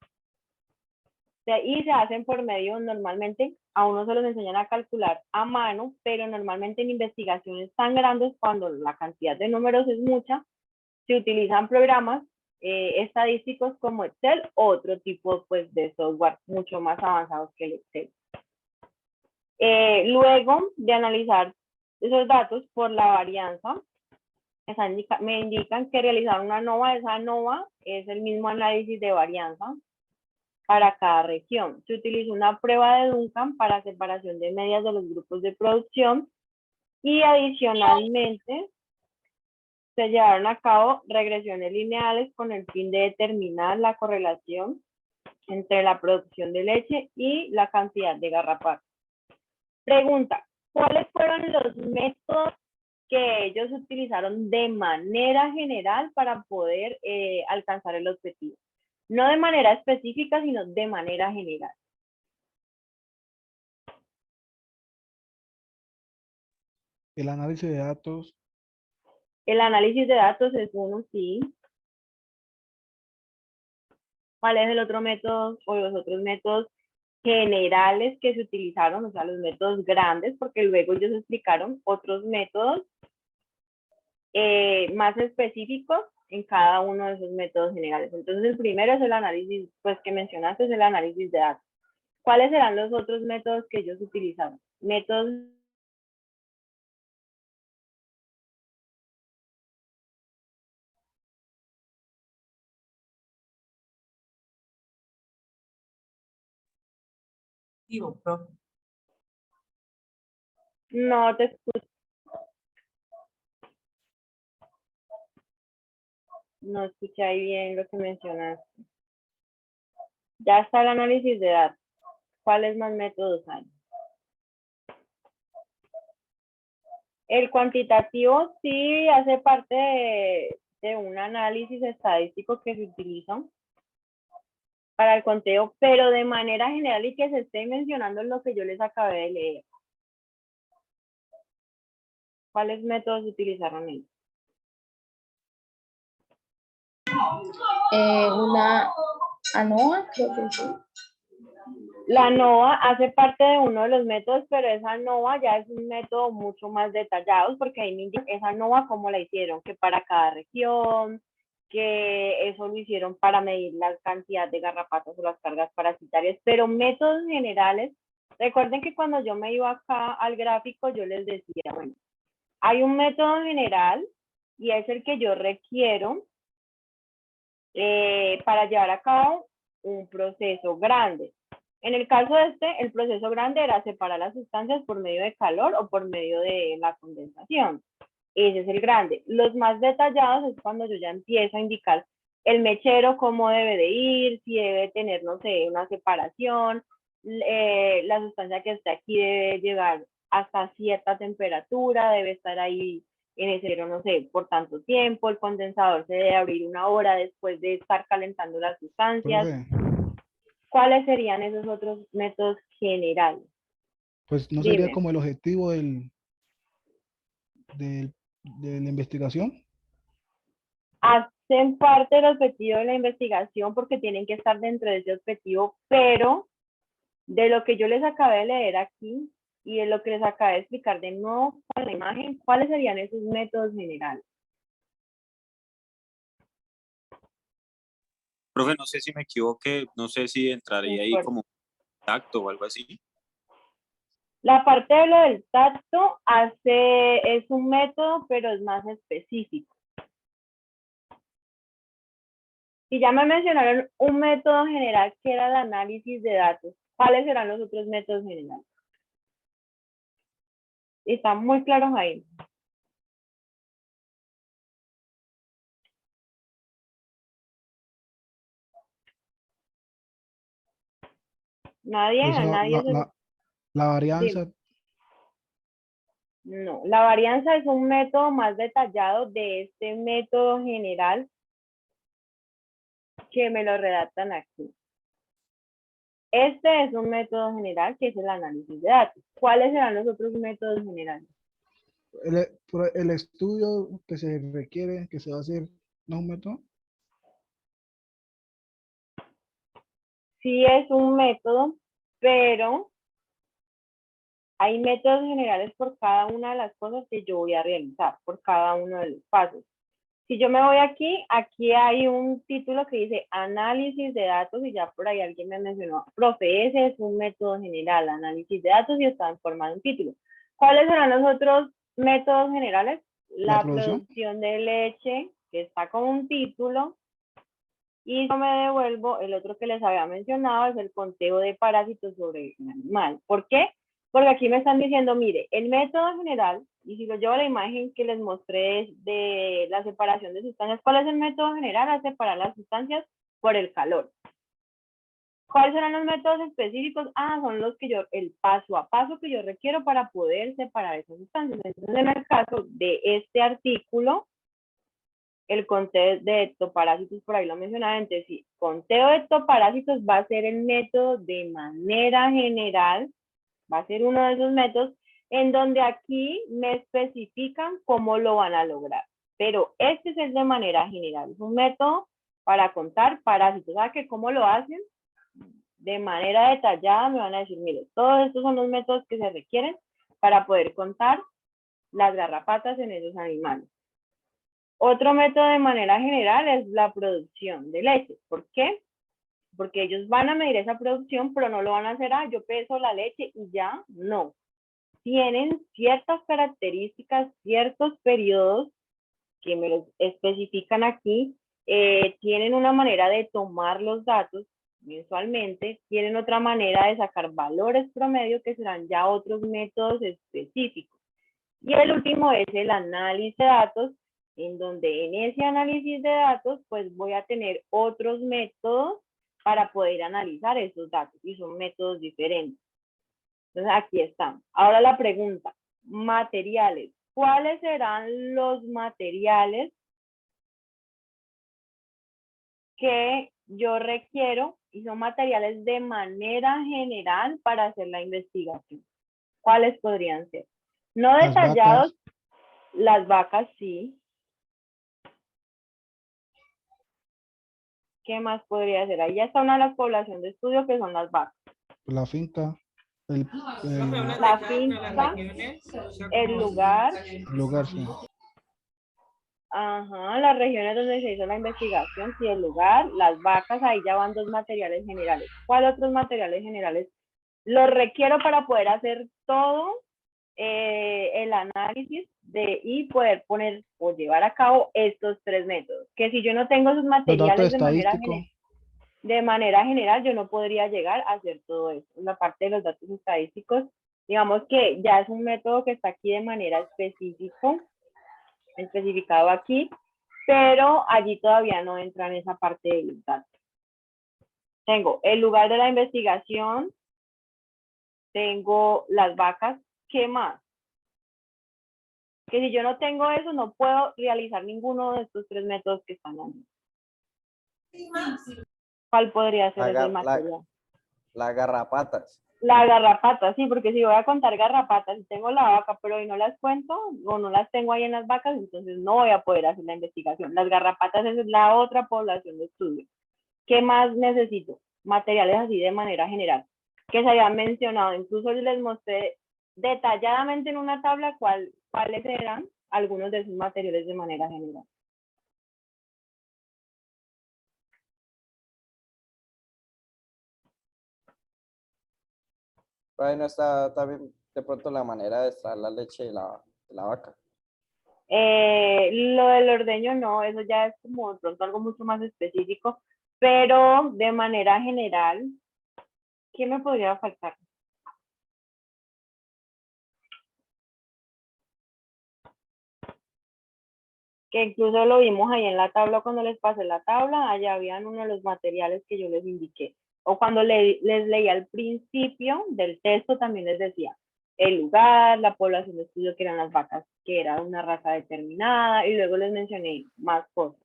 [SPEAKER 1] Y se hacen por medio, normalmente, a uno se los enseñan a calcular a mano, pero normalmente en investigaciones tan grandes, cuando la cantidad de números es mucha, se utilizan programas estadísticos como Excel o otro tipo pues, de software mucho más avanzados que el Excel. Luego de analizar esos datos por la varianza, me indican que realizar una ANOVA. Esa ANOVA es el mismo análisis de varianza para cada región. Se utiliza una prueba de Duncan para separación de medias de los grupos de producción y adicionalmente se llevaron a cabo regresiones lineales con el fin de determinar la correlación entre la producción de leche y la cantidad de garrapatas. Pregunta, ¿cuáles fueron los métodos que ellos utilizaron de manera general para poder alcanzar el objetivo? No de manera específica, sino de manera general.
[SPEAKER 3] El análisis de datos.
[SPEAKER 1] El análisis de datos es uno, sí. ¿Cuál es el otro método o los otros métodos generales que se utilizaron? O sea, los métodos grandes, porque luego ellos explicaron otros métodos más específicos en cada uno de esos métodos generales. Entonces, el primero es el análisis, pues que mencionaste, es el análisis de datos. ¿Cuáles serán los otros métodos que ellos utilizaron? Métodos no te escucho. No escuché ahí bien lo que mencionaste. Ya está el análisis de datos. ¿Cuáles más métodos hay? El cuantitativo sí hace parte de un análisis estadístico que se utiliza para el conteo, pero de manera general y que se esté mencionando lo que yo les acabé de leer. ¿Cuáles métodos utilizaron ellos?
[SPEAKER 4] Una ANOVA, creo que sí.
[SPEAKER 1] La ANOVA hace parte de uno de los métodos, pero esa ANOVA ya es un método mucho más detallado, porque ahí me indica esa ANOVA cómo la hicieron, que para cada región, que eso lo hicieron para medir la cantidad de garrapatas o las cargas parasitarias, pero métodos generales. Recuerden que cuando yo me iba acá al gráfico, yo les decía, bueno, hay un método general y es el que yo requiero para llevar a cabo un proceso grande. En el caso de este, el proceso grande era separar las sustancias por medio de calor o por medio de la condensación. Ese es el grande. Los más detallados es cuando yo ya empiezo a indicar el mechero, cómo debe de ir, si debe tener, no sé, una separación, la sustancia que está aquí debe llegar hasta cierta temperatura, debe estar ahí en ese mechero, no sé, por tanto tiempo, el condensador se debe abrir 1 hora después de estar calentando las sustancias.
[SPEAKER 3] Profe,
[SPEAKER 1] ¿Cuáles serían esos otros métodos generales?
[SPEAKER 3] pues no sería
[SPEAKER 1] Dime.
[SPEAKER 3] como el objetivo de la investigación.
[SPEAKER 1] Hacen parte del objetivo de la investigación porque tienen que estar dentro de ese objetivo, pero de lo que yo les acabé de leer aquí y de lo que les acabé de explicar de nuevo con la imagen, ¿cuáles serían esos métodos generales?
[SPEAKER 5] Profe, no sé si me equivoqué, no sé si entraría ahí como tacto o algo así.
[SPEAKER 1] La parte de lo del tacto es un método, pero es más específico. Y ya me mencionaron un método general que era el análisis de datos. ¿Cuáles serán los otros métodos generales? Y están muy claros ahí. Nadie,
[SPEAKER 3] Pues
[SPEAKER 1] a nadie se...
[SPEAKER 3] la varianza,
[SPEAKER 1] Dime. No, la varianza es un método más detallado de este método general que me lo redactan aquí. Este es un método general que es el análisis de datos. ¿Cuáles serán los otros métodos generales?
[SPEAKER 3] el estudio que se requiere, que se va a hacer, ¿no es un método?
[SPEAKER 1] Sí es un método, pero hay métodos generales por cada una de las cosas que yo voy a realizar, por cada uno de los pasos. Si yo me voy aquí, aquí hay un título que dice análisis de datos y ya por ahí alguien me mencionó, profe, ese es un método general, análisis de datos y está en forma de un título. ¿Cuáles serán los otros métodos generales?
[SPEAKER 3] La
[SPEAKER 1] La
[SPEAKER 3] producción.
[SPEAKER 1] producción de leche, que está con un título, y yo me devuelvo, el otro que les había mencionado es el conteo de parásitos sobre un animal. ¿Por qué? Porque aquí me están diciendo, mire, el método general, y si lo llevo a la imagen que les mostré de la separación de sustancias, ¿cuál es el método general? A separar las sustancias por el calor. ¿Cuáles serán los métodos específicos? Son los que el paso a paso que yo requiero para poder separar esas sustancias. Entonces, en el caso de este artículo, el conteo de ectoparásitos, por ahí lo mencionaba antes, sí, conteo de ectoparásitos va a ser el método de manera general, va a ser uno de esos métodos en donde aquí me especifican cómo lo van a lograr. Pero este es el de manera general, es un método para contar parásitos. ¿Sabes que cómo lo hacen? De manera detallada me van a decir, mire, todos estos son los métodos que se requieren para poder contar las garrapatas en esos animales. Otro método de manera general es la producción de leche. ¿Por qué? Porque ellos van a medir esa producción, pero no lo van a hacer, yo peso la leche y ya, no. Tienen ciertas características, ciertos periodos que me los especifican aquí, tienen una manera de tomar los datos mensualmente, tienen otra manera de sacar valores promedio que serán ya otros métodos específicos. Y el último es el análisis de datos, en donde en ese análisis de datos, pues voy a tener otros métodos para poder analizar esos datos, y son métodos diferentes. Entonces, aquí están. Ahora la pregunta, materiales. ¿Cuáles serán los materiales que yo requiero? Y son materiales de manera general para hacer la investigación. ¿Cuáles podrían ser? No
[SPEAKER 3] Las
[SPEAKER 1] detallados.
[SPEAKER 3] vacas.
[SPEAKER 1] Las vacas, sí. ¿Qué más podría ser? Ahí ya está una de las poblaciones de estudio que son las vacas.
[SPEAKER 3] La finca, el
[SPEAKER 1] La finca, el lugar,
[SPEAKER 3] lugar, sí.
[SPEAKER 1] las regiones donde se hizo la investigación, sí, el lugar, las vacas, ahí ya van dos materiales generales. ¿Cuáles otros materiales generales los requiero para poder hacer todo el análisis y poder poner o llevar a cabo estos tres métodos? Que si yo no tengo esos
[SPEAKER 3] Los datos
[SPEAKER 1] materiales de manera
[SPEAKER 3] estadísticos.
[SPEAKER 1] general, de manera general yo no podría llegar a hacer todo eso. La parte de los datos estadísticos, digamos que ya es un método que está aquí de manera especificado aquí, pero allí todavía no entra en esa parte de los datos. Tengo el lugar de la investigación, tengo las vacas, ¿qué más? Que si yo no tengo eso, no puedo realizar ninguno de estos 3 métodos que están aquí. ¿Cuál podría ser ese material?
[SPEAKER 6] Las garrapatas.
[SPEAKER 1] La garrapata, sí, porque si voy a contar garrapatas y tengo la vaca, pero hoy no las cuento o no las tengo ahí en las vacas, entonces no voy a poder hacer la investigación. Las garrapatas es la otra población de estudio. ¿Qué más necesito? Materiales así de manera general, que se habían mencionado. Incluso les mostré detalladamente en una tabla cuáles eran algunos de esos materiales de manera general.
[SPEAKER 6] Pero ahí no está también de pronto la manera de extraer la leche de la vaca.
[SPEAKER 1] Lo del ordeño no, eso ya es como de pronto algo mucho más específico, pero de manera general, ¿qué me podría faltar? Que incluso lo vimos ahí en la tabla cuando les pasé la tabla, allá habían uno de los materiales que yo les indiqué. O cuando les leí al principio del texto también les decía el lugar, la población de estudio que eran las vacas, que era una raza determinada, y luego les mencioné más cosas.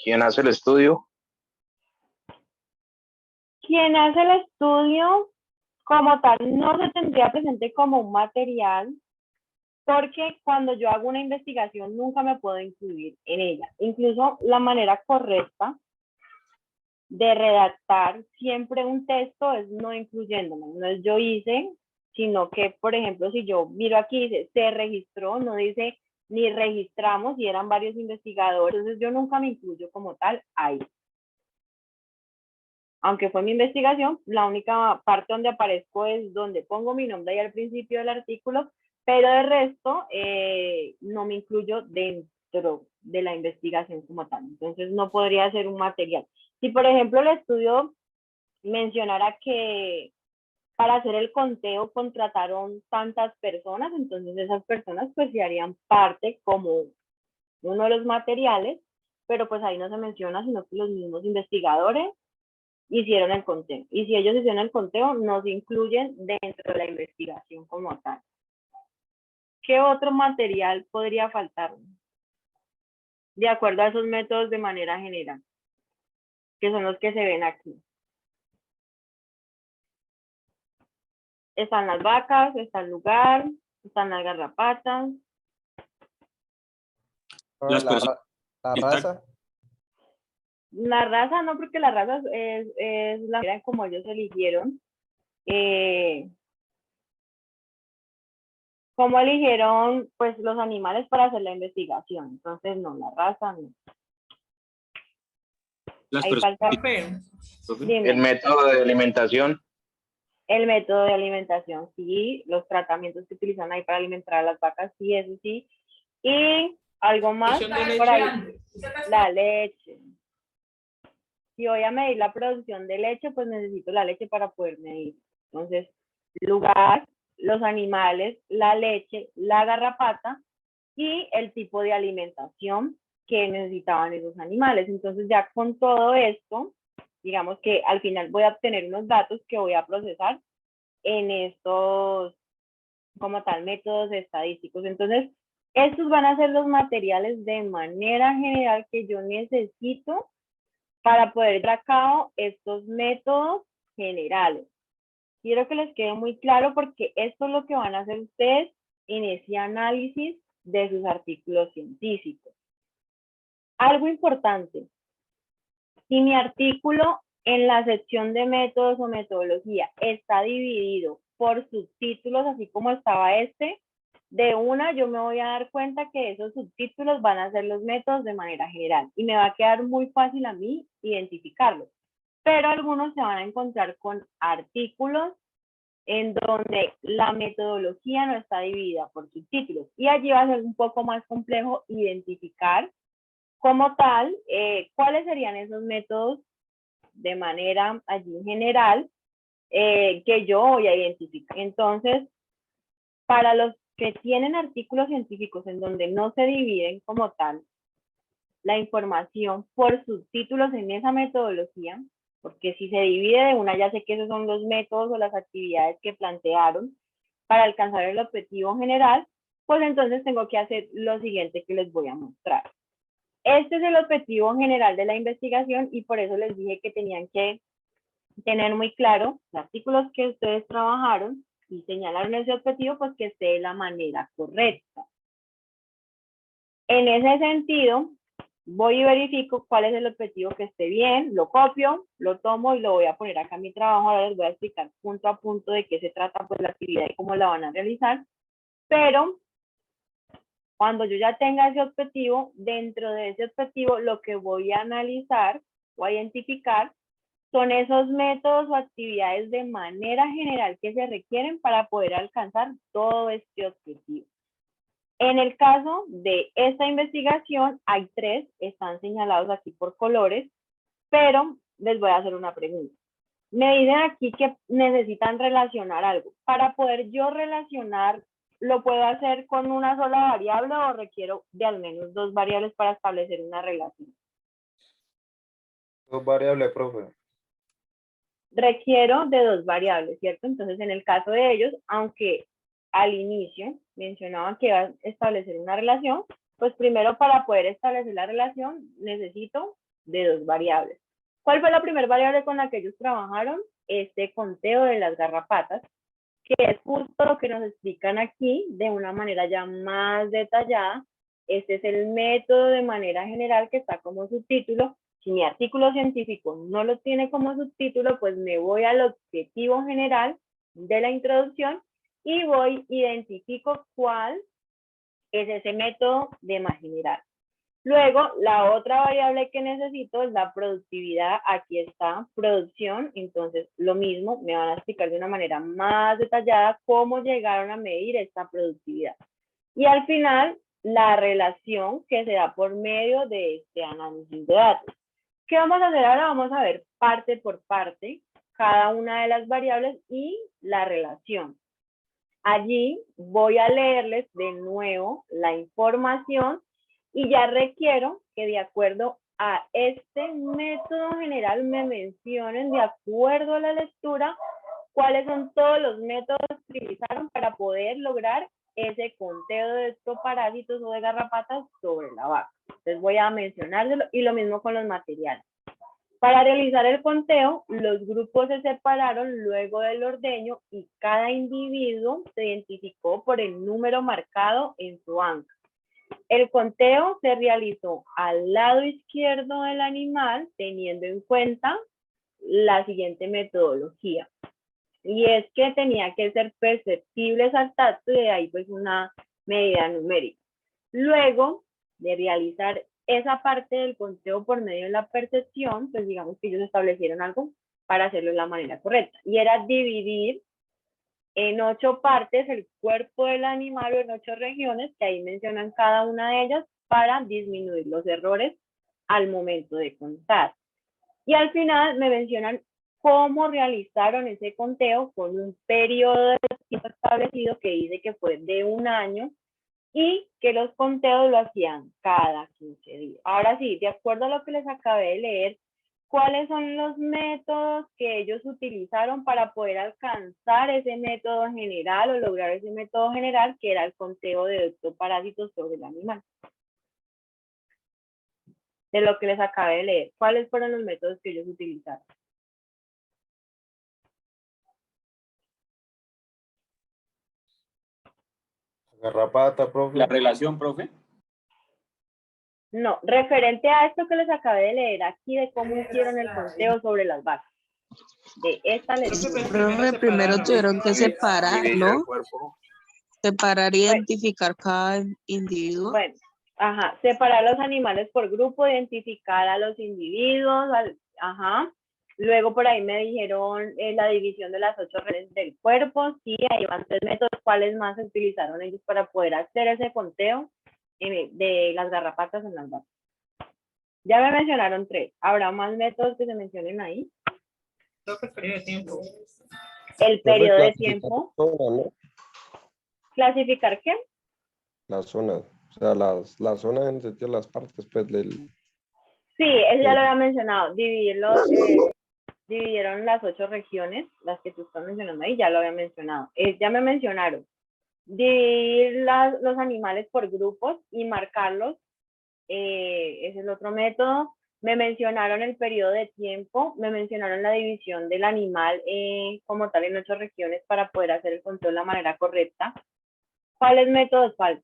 [SPEAKER 7] ¿Quién hace el estudio?
[SPEAKER 1] Quien hace el estudio como tal no se tendría presente como un material, porque cuando yo hago una investigación nunca me puedo incluir en ella. Incluso la manera correcta de redactar siempre un texto es no incluyéndome, no es yo hice, sino que, por ejemplo, si yo miro aquí, dice se registró, no dice ni registramos y eran varios investigadores, entonces yo nunca me incluyo como tal ahí. Aunque fue mi investigación, la única parte donde aparezco es donde pongo mi nombre ahí al principio del artículo, pero de resto no me incluyo dentro de la investigación como tal. Entonces no podría ser un material. Si por ejemplo el estudio mencionara que para hacer el conteo contrataron tantas personas, entonces esas personas pues se harían parte como uno de los materiales, pero pues ahí no se menciona, sino que los mismos investigadores hicieron el conteo. Y si ellos hicieron el conteo, no se incluyen dentro de la investigación como tal. ¿Qué otro material podría faltar? De acuerdo a esos métodos de manera general, que son los que se ven aquí. Están las vacas, está el lugar, están las garrapatas.
[SPEAKER 5] Las personas.
[SPEAKER 6] La raza.
[SPEAKER 1] La raza no, porque la raza es la manera en como ellos eligieron. ¿Cómo eligieron pues los animales para hacer la investigación? Entonces no, la raza no.
[SPEAKER 5] Las
[SPEAKER 1] Ahí
[SPEAKER 5] personas.
[SPEAKER 1] falta.
[SPEAKER 7] El método de alimentación.
[SPEAKER 1] El método de alimentación, sí, los tratamientos que utilizan ahí para alimentar a las vacas, sí, eso sí. Y algo más por ahí, la leche. Si voy a medir la producción de leche, pues necesito la leche para poder medir. Entonces, lugar, los animales, la leche, la garrapata y el tipo de alimentación que necesitaban esos animales. Entonces, ya con todo esto, digamos que al final voy a obtener unos datos que voy a procesar en estos, como tal, métodos estadísticos. Entonces, estos van a ser los materiales de manera general que yo necesito para poder llevar a cabo estos métodos generales. Quiero que les quede muy claro porque esto es lo que van a hacer ustedes en ese análisis de sus artículos científicos. Algo importante, si mi artículo en la sección de métodos o metodología está dividido por subtítulos, así como estaba este, de una yo me voy a dar cuenta que esos subtítulos van a ser los métodos de manera general y me va a quedar muy fácil a mí identificarlos. Pero algunos se van a encontrar con artículos en donde la metodología no está dividida por subtítulos y allí va a ser un poco más complejo identificar como tal, ¿cuáles serían esos métodos de manera allí general que yo voy a identificar? Entonces, para los que tienen artículos científicos en donde no se dividen como tal la información por subtítulos en esa metodología, porque si se divide de una, ya sé que esos son los métodos o las actividades que plantearon para alcanzar el objetivo general, pues entonces tengo que hacer lo siguiente que les voy a mostrar. Este es el objetivo general de la investigación y por eso les dije que tenían que tener muy claro los artículos que ustedes trabajaron y señalaron ese objetivo, pues que esté de la manera correcta. En ese sentido, voy y verifico cuál es el objetivo que esté bien, lo copio, lo tomo y lo voy a poner acá en mi trabajo. Ahora les voy a explicar punto a punto de qué se trata pues la actividad y cómo la van a realizar. Pero cuando yo ya tenga ese objetivo, dentro de ese objetivo lo que voy a analizar o a identificar son esos métodos o actividades de manera general que se requieren para poder alcanzar todo este objetivo. En el caso de esta investigación, hay 3, están señalados aquí por colores, pero les voy a hacer una pregunta. Me dicen aquí que necesitan relacionar algo. Para poder yo relacionar, ¿lo puedo hacer con una sola variable o requiero de al menos 2 variables para establecer una relación?
[SPEAKER 8] 2 variables, profe.
[SPEAKER 1] Requiero de 2 variables, ¿cierto? Entonces, en el caso de ellos, aunque al inicio mencionaban que iba a establecer una relación, pues primero para poder establecer la relación necesito de 2 variables. ¿Cuál fue la primera variable con la que ellos trabajaron? Este conteo de las garrapatas, que es justo lo que nos explican aquí de una manera ya más detallada. Este es el método de manera general que está como subtítulo. Si mi artículo científico no lo tiene como subtítulo, pues me voy al objetivo general de la introducción y voy, identifico cuál es ese método de manera general. Luego, la otra variable que necesito es la productividad. Aquí está, producción. Entonces, lo mismo, me van a explicar de una manera más detallada cómo llegaron a medir esta productividad. Y al final, la relación que se da por medio de este análisis de datos. ¿Qué vamos a hacer ahora? Vamos a ver parte por parte cada una de las variables y la relación. Allí voy a leerles de nuevo la información y ya requiero que de acuerdo a este método general me mencionen de acuerdo a la lectura cuáles son todos los métodos que utilizaron para poder lograr ese conteo de estos parásitos o de garrapatas sobre la vaca. Entonces voy a mencionárselo y lo mismo con los materiales. Para realizar el conteo, los grupos se separaron luego del ordeño y cada individuo se identificó por el número marcado en su anca. El conteo se realizó al lado izquierdo del animal teniendo en cuenta la siguiente metodología. Y es que tenía que ser perceptibles al tacto y de ahí pues una medida numérica. Luego de realizar esa parte del conteo por medio de la percepción, pues digamos que ellos establecieron algo para hacerlo de la manera correcta. Y era dividir en 8 partes el cuerpo del animal o en 8 regiones, que ahí mencionan cada una de ellas, para disminuir los errores al momento de contar. Y al final me mencionan cómo realizaron ese conteo con un periodo de tiempo establecido que dice que fue de 1 año y que los conteos lo hacían cada 15 días. Ahora sí, de acuerdo a lo que les acabé de leer, ¿cuáles son los métodos que ellos utilizaron para poder alcanzar ese método general o lograr ese método general que era el conteo de ectoparásitos sobre el animal? De lo que les acabé de leer, ¿cuáles fueron los métodos que ellos utilizaron?
[SPEAKER 8] Garrapata, profe.
[SPEAKER 5] La relación, profe.
[SPEAKER 1] No, referente a esto que les acabé de leer aquí de cómo hicieron el conteo sobre las vacas. De esta lectura.
[SPEAKER 2] Profe, primero tuvieron que separar, ¿no? Separar y identificar cada individuo.
[SPEAKER 1] Bueno, ajá, separar los animales por grupo, identificar a los individuos, ajá. Luego por ahí me dijeron la división de las 8 redes del cuerpo, sí, ahí van 3 métodos. ¿Cuáles más utilizaron ellos para poder hacer ese conteo de las garrapatas en las vacas? Ya me mencionaron 3. ¿Habrá más métodos que se mencionen ahí?
[SPEAKER 9] Creo que el periodo de tiempo.
[SPEAKER 1] El
[SPEAKER 6] Profe,
[SPEAKER 1] periodo de
[SPEAKER 6] clasificar
[SPEAKER 1] tiempo.
[SPEAKER 6] zonas, ¿no?
[SPEAKER 1] ¿Clasificar qué?
[SPEAKER 6] Las zonas. O sea, las zonas en el sentido de las partes, pues, del...
[SPEAKER 1] Sí, eso ya
[SPEAKER 6] del-
[SPEAKER 1] lo había mencionado. Dividieron las 8 regiones, las que tú estás mencionando ahí, ya lo había mencionado. Ya me mencionaron. Dividir los animales por grupos y marcarlos. Ese es el otro método. Me mencionaron el periodo de tiempo, me mencionaron la división del animal como tal en 8 regiones para poder hacer el control de la manera correcta. ¿Cuáles métodos faltan?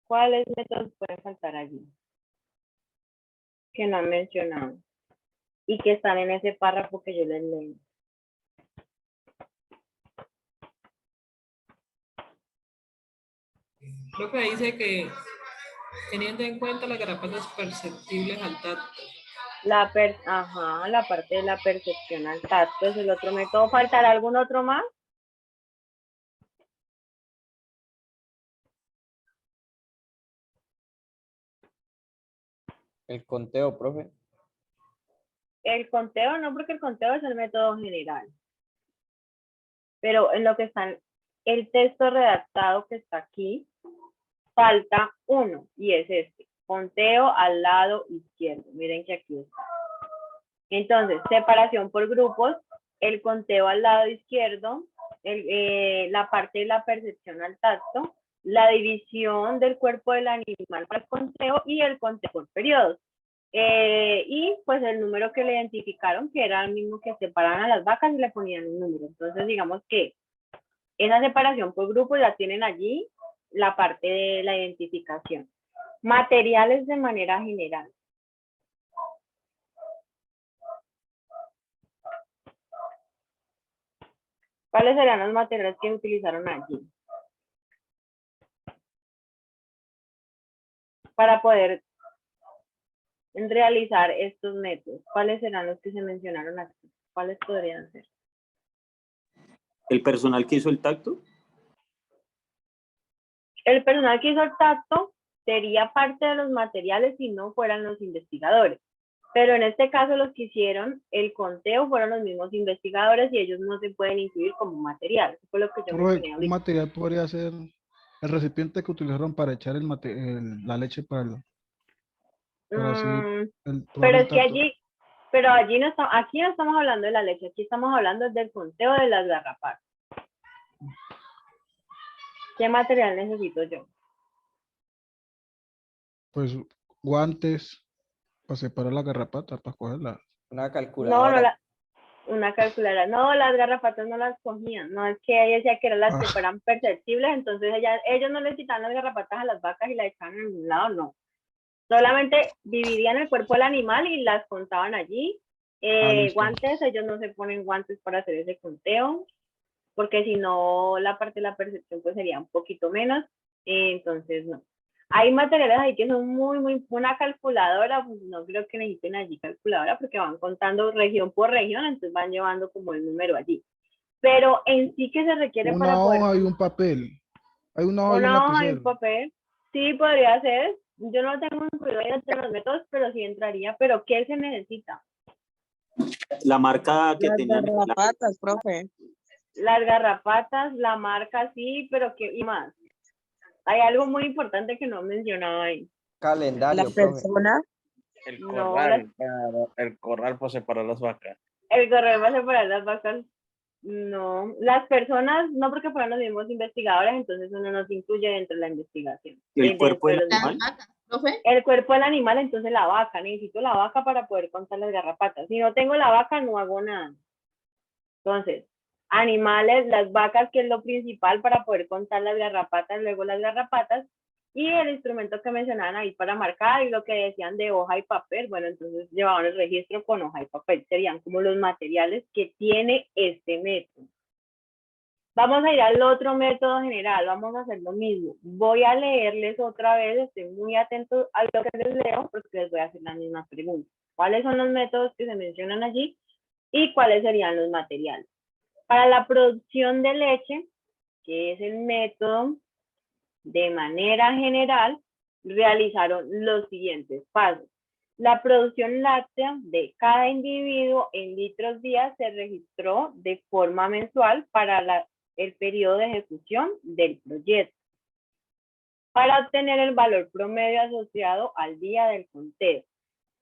[SPEAKER 1] ¿Cuáles métodos pueden faltar allí? Que no han mencionado y que están en ese párrafo que yo les leí.
[SPEAKER 9] Creo que dice que teniendo en cuenta las garrapatas perceptibles al tacto.
[SPEAKER 1] La parte de la percepción al tacto es el otro método. ¿Faltará algún otro más?
[SPEAKER 6] El conteo, profe.
[SPEAKER 1] El conteo no, porque el conteo es el método general. Pero en lo que está el texto redactado que está aquí, falta uno, y es este. Conteo al lado izquierdo. Miren que aquí está. Entonces, separación por grupos, el conteo al lado izquierdo, la parte de la percepción al tacto, la división del cuerpo del animal para el conteo y el conteo por periodos. Y pues el número que le identificaron, que era el mismo que separaban a las vacas y le ponían un número. Entonces, digamos que esa separación por grupos ya tienen allí la parte de la identificación. Materiales de manera general. ¿Cuáles serán los materiales que utilizaron allí? Para poder realizar estos métodos. ¿Cuáles serán los que se mencionaron aquí? ¿Cuáles podrían ser?
[SPEAKER 5] ¿El personal que hizo el tacto?
[SPEAKER 1] El personal que hizo el tacto sería parte de los materiales si no fueran los investigadores. Pero en este caso los que hicieron el conteo fueron los mismos investigadores y ellos no se pueden incluir como material. Eso fue lo que yo mencioné
[SPEAKER 3] Un
[SPEAKER 1] ahorita.
[SPEAKER 3] material podría ser el recipiente que utilizaron para echar la leche para así probar
[SPEAKER 1] Pero
[SPEAKER 3] el
[SPEAKER 1] es que
[SPEAKER 3] tacto.
[SPEAKER 1] allí no estamos, aquí no estamos hablando de la leche, aquí estamos hablando del conteo de las garrapatas. ¿Qué material necesito yo?
[SPEAKER 3] Pues guantes para separar la garrapata, para cogerla.
[SPEAKER 6] Una
[SPEAKER 1] No,
[SPEAKER 6] calculadora.
[SPEAKER 1] una calculadora. No, las garrapatas no las cogían. No, es que ella decía que eran las que fueran perceptibles, entonces ellos no le quitaban las garrapatas a las vacas y las echaban en un lado, no. Solamente dividían el cuerpo del animal y las contaban allí.
[SPEAKER 3] Listo.
[SPEAKER 1] Guantes, ellos no se ponen guantes para hacer ese conteo, porque si no, la parte de la percepción pues sería un poquito menos. Entonces, no. Hay materiales ahí que son una calculadora, pues no creo que necesiten allí calculadora porque van contando región por región, entonces van llevando como el número allí. Pero en sí que se requiere para
[SPEAKER 3] Una
[SPEAKER 1] poder...
[SPEAKER 3] hoja y un papel. Hay una hoja y un
[SPEAKER 1] Una hoja y
[SPEAKER 3] lapicero.
[SPEAKER 1] un papel, sí podría ser. Yo no tengo incluido entre los métodos, pero sí entraría. ¿Pero qué se necesita?
[SPEAKER 5] La marca que
[SPEAKER 2] Las
[SPEAKER 5] tenían.
[SPEAKER 2] garrapatas, profe.
[SPEAKER 1] Las garrapatas, la marca, sí, pero ¿qué y más? Hay algo muy importante que no mencionaba ahí.
[SPEAKER 6] Calendario,
[SPEAKER 2] La
[SPEAKER 6] profe.
[SPEAKER 2] persona.
[SPEAKER 8] El
[SPEAKER 1] No,
[SPEAKER 8] corral, el corral para separar las vacas.
[SPEAKER 1] El correo va a separar las vacas. No, las personas, no porque fueron los mismos investigadores, entonces uno no se incluye dentro de la investigación.
[SPEAKER 5] ¿El cuerpo del
[SPEAKER 1] Dentro de
[SPEAKER 5] animal?
[SPEAKER 4] ¿Profe?
[SPEAKER 1] el cuerpo del animal, entonces la vaca. Necesito la vaca para poder contar las garrapatas. Si no tengo la vaca, no hago nada. Entonces, animales, las vacas, que es lo principal para poder contar las garrapatas, luego las garrapatas, y el instrumento que mencionaban ahí para marcar y lo que decían de hoja y papel. Bueno, entonces llevaban el registro con hoja y papel. Serían como los materiales que tiene este método. Vamos a ir al otro método general, vamos a hacer lo mismo. Voy a leerles otra vez, estoy muy atento a lo que les leo porque les voy a hacer las mismas preguntas. ¿Cuáles son los métodos que se mencionan allí? y cuáles serían los materiales. Para la producción de leche, que es el método de manera general, realizaron los siguientes pasos. La producción láctea de cada individuo en litros día se registró de forma mensual para el periodo de ejecución del proyecto. Para obtener el valor promedio asociado al día del conteo,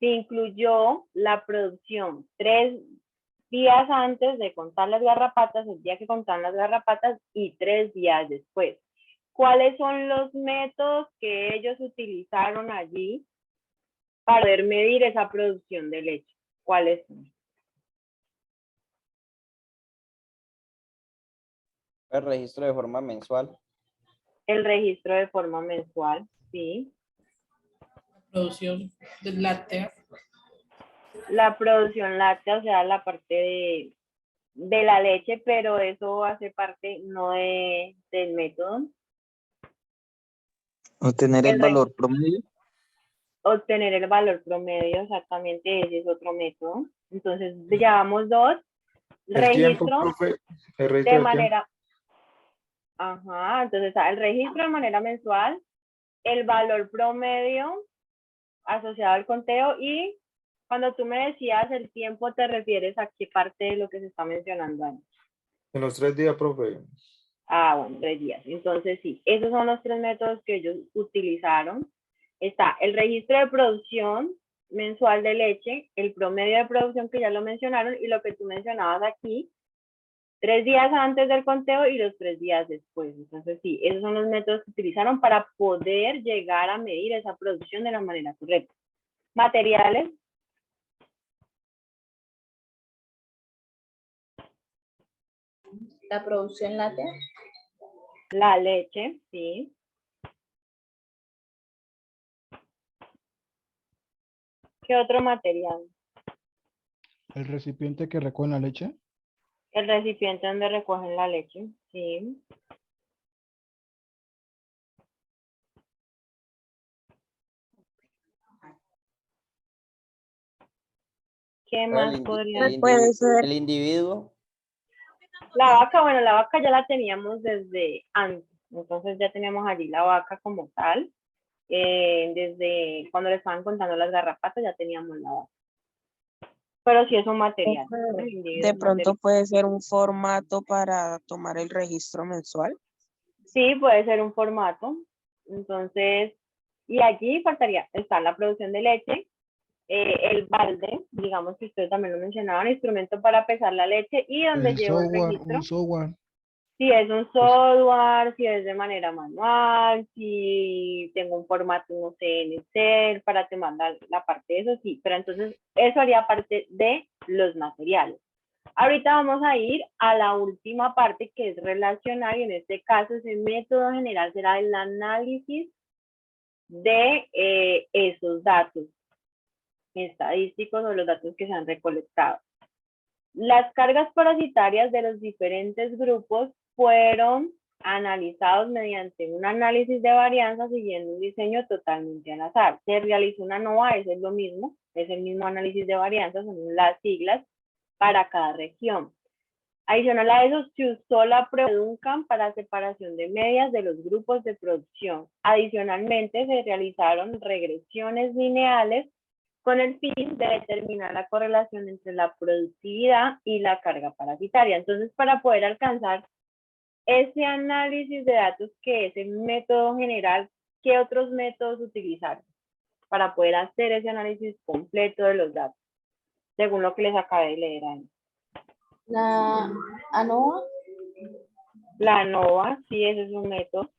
[SPEAKER 1] se incluyó la producción 3 días antes de contar las garrapatas, el día que contaron las garrapatas, y 3 días después. ¿Cuáles son los métodos que ellos utilizaron allí para poder medir esa producción de leche? ¿Cuáles son?
[SPEAKER 6] El registro de forma mensual.
[SPEAKER 1] El registro de forma mensual, sí.
[SPEAKER 9] Producción del láctea.
[SPEAKER 1] La producción láctea, o sea, la parte de la leche, pero eso hace parte no del método.
[SPEAKER 10] Obtener el valor promedio.
[SPEAKER 1] Obtener el valor promedio, exactamente, ese es otro método. Entonces, llevamos 2. Registro de manera... Ajá, entonces el registro de manera mensual, el valor promedio asociado al conteo, y cuando tú me decías el tiempo, ¿te refieres a qué parte de lo que se está mencionando ahí?
[SPEAKER 11] En los 3 días, profe.
[SPEAKER 1] Ah, bueno, 3 días. Entonces sí, esos son los 3 métodos que ellos utilizaron. Está el registro de producción mensual de leche, el promedio de producción que ya lo mencionaron, y lo que tú mencionabas aquí, 3 días antes del conteo y los 3 días después. Entonces sí, esos son los métodos que utilizaron para poder llegar a medir esa producción de la manera correcta. Materiales.
[SPEAKER 4] La producción láctea.
[SPEAKER 1] La leche, sí. ¿Qué otro material?
[SPEAKER 3] El recipiente que recoge la leche.
[SPEAKER 1] El recipiente donde recogen la leche, sí. ¿Qué más podría ser?
[SPEAKER 6] El individuo.
[SPEAKER 1] La vaca, bueno, la vaca ya la teníamos desde antes, entonces ya teníamos allí la vaca como tal. Desde cuando le estaban contando las garrapatas ya teníamos la vaca. Pero sí es un material.
[SPEAKER 2] De pronto puede ser un formato para tomar el registro mensual.
[SPEAKER 1] Sí, puede ser un formato. Entonces, y allí faltaría, está la producción de leche, el balde, digamos que ustedes también lo mencionaban, instrumento para pesar la leche y donde
[SPEAKER 3] El
[SPEAKER 1] llevo el
[SPEAKER 3] software,
[SPEAKER 1] registro.
[SPEAKER 3] un software.
[SPEAKER 1] Si es un software, si es de manera manual, si tengo un formato, no sé, en Excel para te mandar la parte de eso, sí, pero entonces eso haría parte de los materiales. Ahorita vamos a ir a la última parte, que es relacionar, y en este caso ese método general será el análisis de esos datos estadísticos o los datos que se han recolectado. Las cargas parasitarias de los diferentes grupos fueron analizados mediante un análisis de varianza siguiendo un diseño totalmente al azar. Se realizó una NOVA, eso es lo mismo, es el mismo análisis de varianza, son las siglas para cada región. Adicional a eso, se usó la prueba de Duncan para separación de medias de los grupos de producción. Adicionalmente, se realizaron regresiones lineales con el fin de determinar la correlación entre la productividad y la carga parasitaria. Entonces, para poder alcanzar ese análisis de datos, que es el método general, ¿qué otros métodos utilizaron para poder hacer ese análisis completo de los datos? Según lo que les acabé de leer ahí.
[SPEAKER 4] La ANOVA.
[SPEAKER 1] La ANOVA, sí, ese es un método.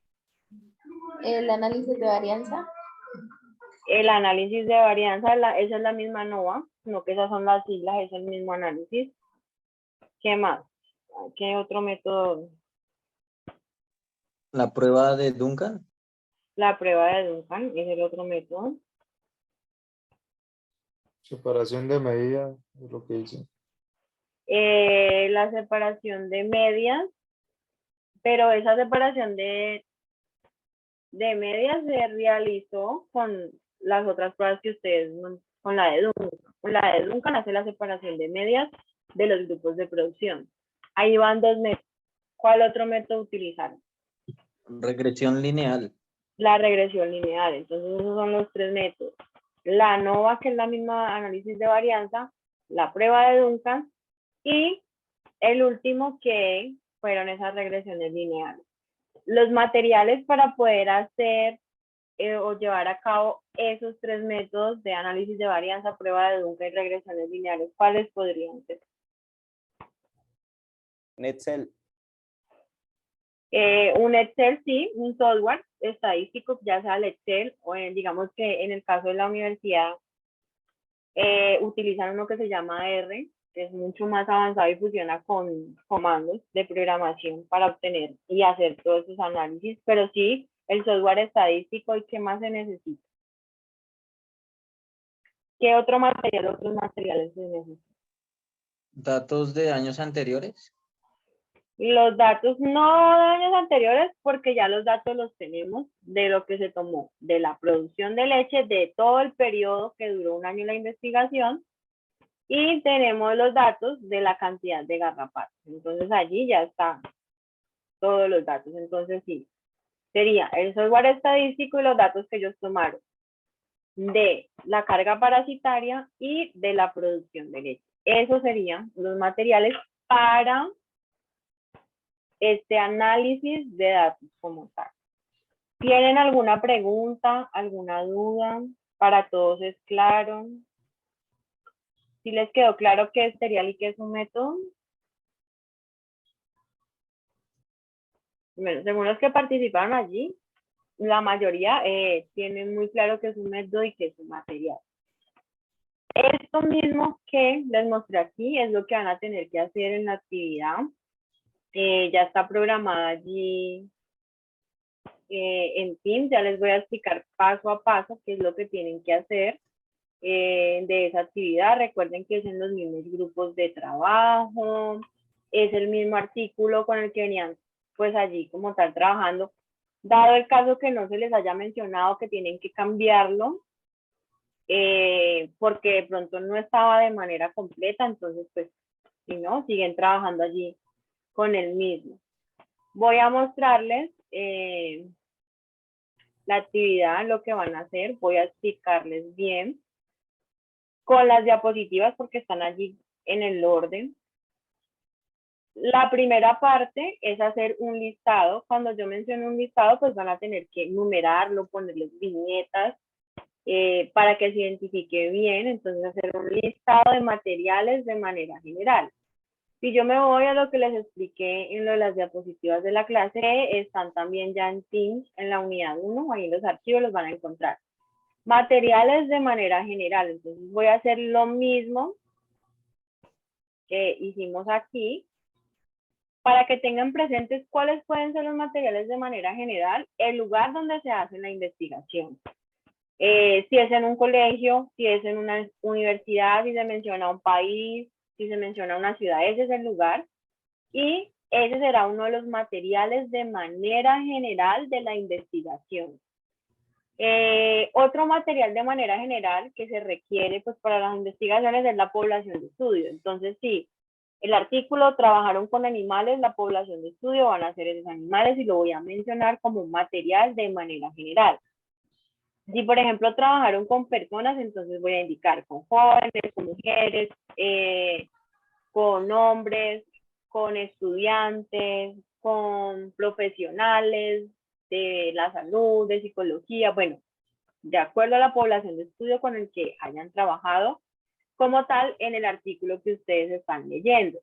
[SPEAKER 4] El análisis de varianza.
[SPEAKER 1] El análisis de varianza, esa es la misma ANOVA, no que esas son las siglas, es el mismo análisis. ¿Qué más? ¿Qué otro método?
[SPEAKER 10] La prueba de Duncan.
[SPEAKER 1] La prueba de Duncan es el otro método.
[SPEAKER 11] Separación de medidas, es lo que dice.
[SPEAKER 1] La separación de medias, pero esa separación de medias se realizó con las otras pruebas que ustedes, con la de Duncan. Con la de Duncan hace la separación de medias de los grupos de producción. Ahí van 2 métodos. ¿Cuál otro método utilizaron?
[SPEAKER 10] Regresión lineal.
[SPEAKER 1] La regresión lineal. Entonces esos son los 3 métodos. La ANOVA, que es la misma análisis de varianza, la prueba de Duncan y el último que fueron esas regresiones lineales. Los materiales para poder hacer o llevar a cabo esos 3 métodos de análisis de varianza, prueba de Duncan y regresiones lineales, ¿cuáles podrían ser?
[SPEAKER 6] En Excel.
[SPEAKER 1] Un Excel, sí, un software estadístico, ya sea el Excel o digamos que en el caso de la universidad utilizan uno que se llama R, que es mucho más avanzado y funciona con comandos de programación para obtener y hacer todos esos análisis, pero sí, el software estadístico. ¿Y qué más se necesita? ¿Qué otro material, otros materiales se necesitan?
[SPEAKER 10] Datos de años anteriores.
[SPEAKER 1] Los datos no de años anteriores, porque ya los datos los tenemos de lo que se tomó de la producción de leche, de todo el periodo que duró 1 año la investigación, y tenemos los datos de la cantidad de garrapatas. Entonces allí ya están todos los datos. Entonces sí, sería el software estadístico y los datos que ellos tomaron de la carga parasitaria y de la producción de leche. Esos serían los materiales para este análisis de datos como tal. ¿Tienen alguna pregunta, alguna duda? ¿Para todos es claro? ¿Sí les quedó claro qué es serial y qué es un método? Bueno, según los que participaron allí, la mayoría tienen muy claro qué es un método y qué es un material. Esto mismo que les mostré aquí es lo que van a tener que hacer en la actividad. Ya está programada allí en Teams. Ya les voy a explicar paso a paso qué es lo que tienen que hacer de esa actividad. Recuerden que es en los mismos grupos de trabajo, es el mismo artículo con el que venían pues allí como tal trabajando. Dado el caso que no se les haya mencionado que tienen que cambiarlo, porque de pronto no estaba de manera completa, entonces pues si no, siguen trabajando allí con el mismo. Voy a mostrarles la actividad, lo que van a hacer, voy a explicarles bien con las diapositivas porque están allí en el orden. La primera parte es hacer un listado. Cuando yo menciono un listado, pues van a tener que numerarlo, ponerles viñetas para que se identifique bien. Entonces, hacer un listado de materiales de manera general. Si yo me voy a lo que les expliqué en lo de las diapositivas de la clase, están también ya en Teams, en la unidad 1, ahí en los archivos los van a encontrar. Materiales de manera general. Entonces, voy a hacer lo mismo que hicimos aquí, para que tengan presentes cuáles pueden ser los materiales de manera general, el lugar donde se hace la investigación. Si es en un colegio, si es en una universidad, si se menciona un país, si se menciona una ciudad, ese es el lugar. Y ese será uno de los materiales de manera general de la investigación. Otro material de manera general que se requiere pues, para las investigaciones es la población de estudio. Entonces, sí, el artículo trabajaron con animales, la población de estudio van a ser esos animales y lo voy a mencionar como un material de manera general. Si, por ejemplo, trabajaron con personas, entonces voy a indicar con jóvenes, con mujeres, con hombres, con estudiantes, con profesionales de la salud, de psicología, bueno, de acuerdo a la población de estudio con el que hayan trabajado como tal en el artículo que ustedes están leyendo.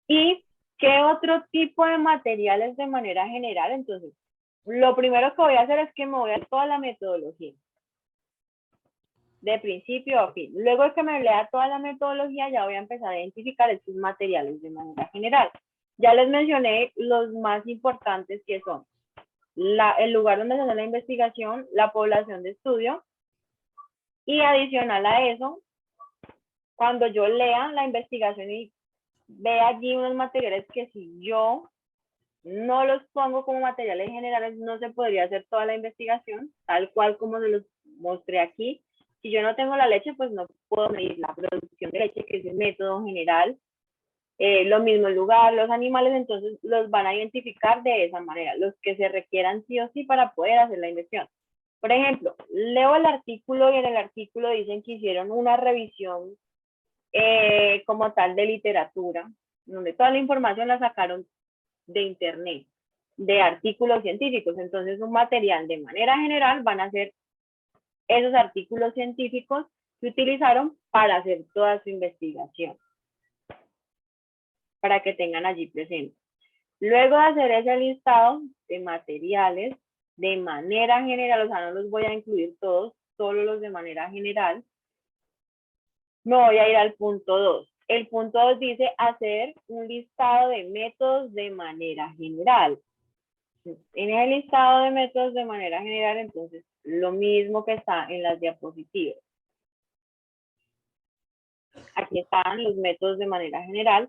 [SPEAKER 1] ¿Y qué otro tipo de materiales de manera general? Entonces, lo primero que voy a hacer es que me voy a toda la metodología, de principio a fin. Luego de que me lea toda la metodología, ya voy a empezar a identificar estos materiales de manera general. Ya les mencioné los más importantes que son el lugar donde se hace la investigación, la población de estudio, y adicional a eso, cuando yo lea la investigación y vea allí unos materiales que si yo no los pongo como materiales generales, no se podría hacer toda la investigación, tal cual como se los mostré aquí. Si yo no tengo la leche, pues no puedo medir la producción de leche, que ese método general. Lo mismo el lugar, los animales, entonces los van a identificar de esa manera, los que se requieran sí o sí para poder hacer la investigación. Por ejemplo, leo el artículo y en el artículo dicen que hicieron una revisión como tal de literatura, donde toda la información la sacaron de internet, de artículos científicos. Entonces un material de manera general van a ser esos artículos científicos que utilizaron para hacer toda su investigación, para que tengan allí presente. Luego de hacer ese listado de materiales de manera general, o sea, no los voy a incluir todos, solo los de manera general, me voy a ir al punto 2. El punto 2 dice hacer un listado de métodos de manera general. En el listado de métodos de manera general, entonces, lo mismo que está en las diapositivas. Aquí están los métodos de manera general.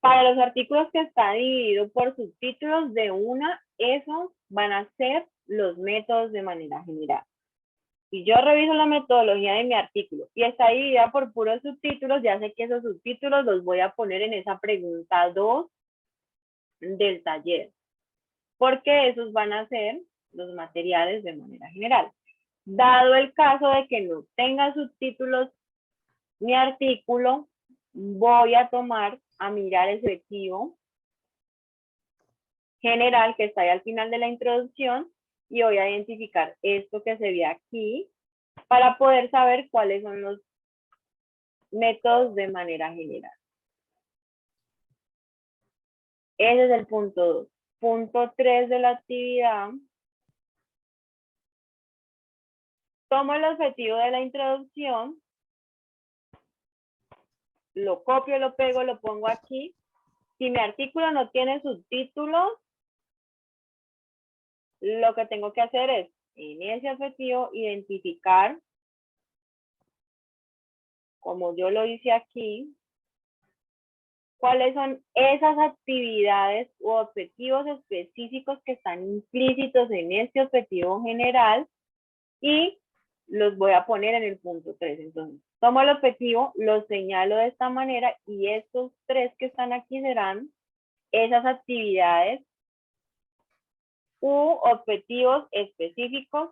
[SPEAKER 1] Para los artículos que está dividido por subtítulos de una, esos van a ser los métodos de manera general. Si yo reviso la metodología de mi artículo y está dividida por puros subtítulos, ya sé que esos subtítulos los voy a poner en esa pregunta 2 del taller, porque esos van a ser los materiales de manera general. Dado el caso de que no tenga subtítulos mi artículo, voy a mirar el objetivo general que está ahí al final de la introducción y voy a identificar esto que se ve aquí para poder saber cuáles son los métodos de manera general. Ese es el punto 2. Punto 3 de la actividad. Tomo el objetivo de la introducción, lo copio, lo pego, lo pongo aquí. Si mi artículo no tiene subtítulos, lo que tengo que hacer es, en ese objetivo, identificar, como yo lo hice aquí, cuáles son esas actividades u objetivos específicos que están implícitos en este objetivo general y los voy a poner en el punto 3. Entonces, tomo el objetivo, lo señalo de esta manera y estos 3 que están aquí serán esas actividades u objetivos específicos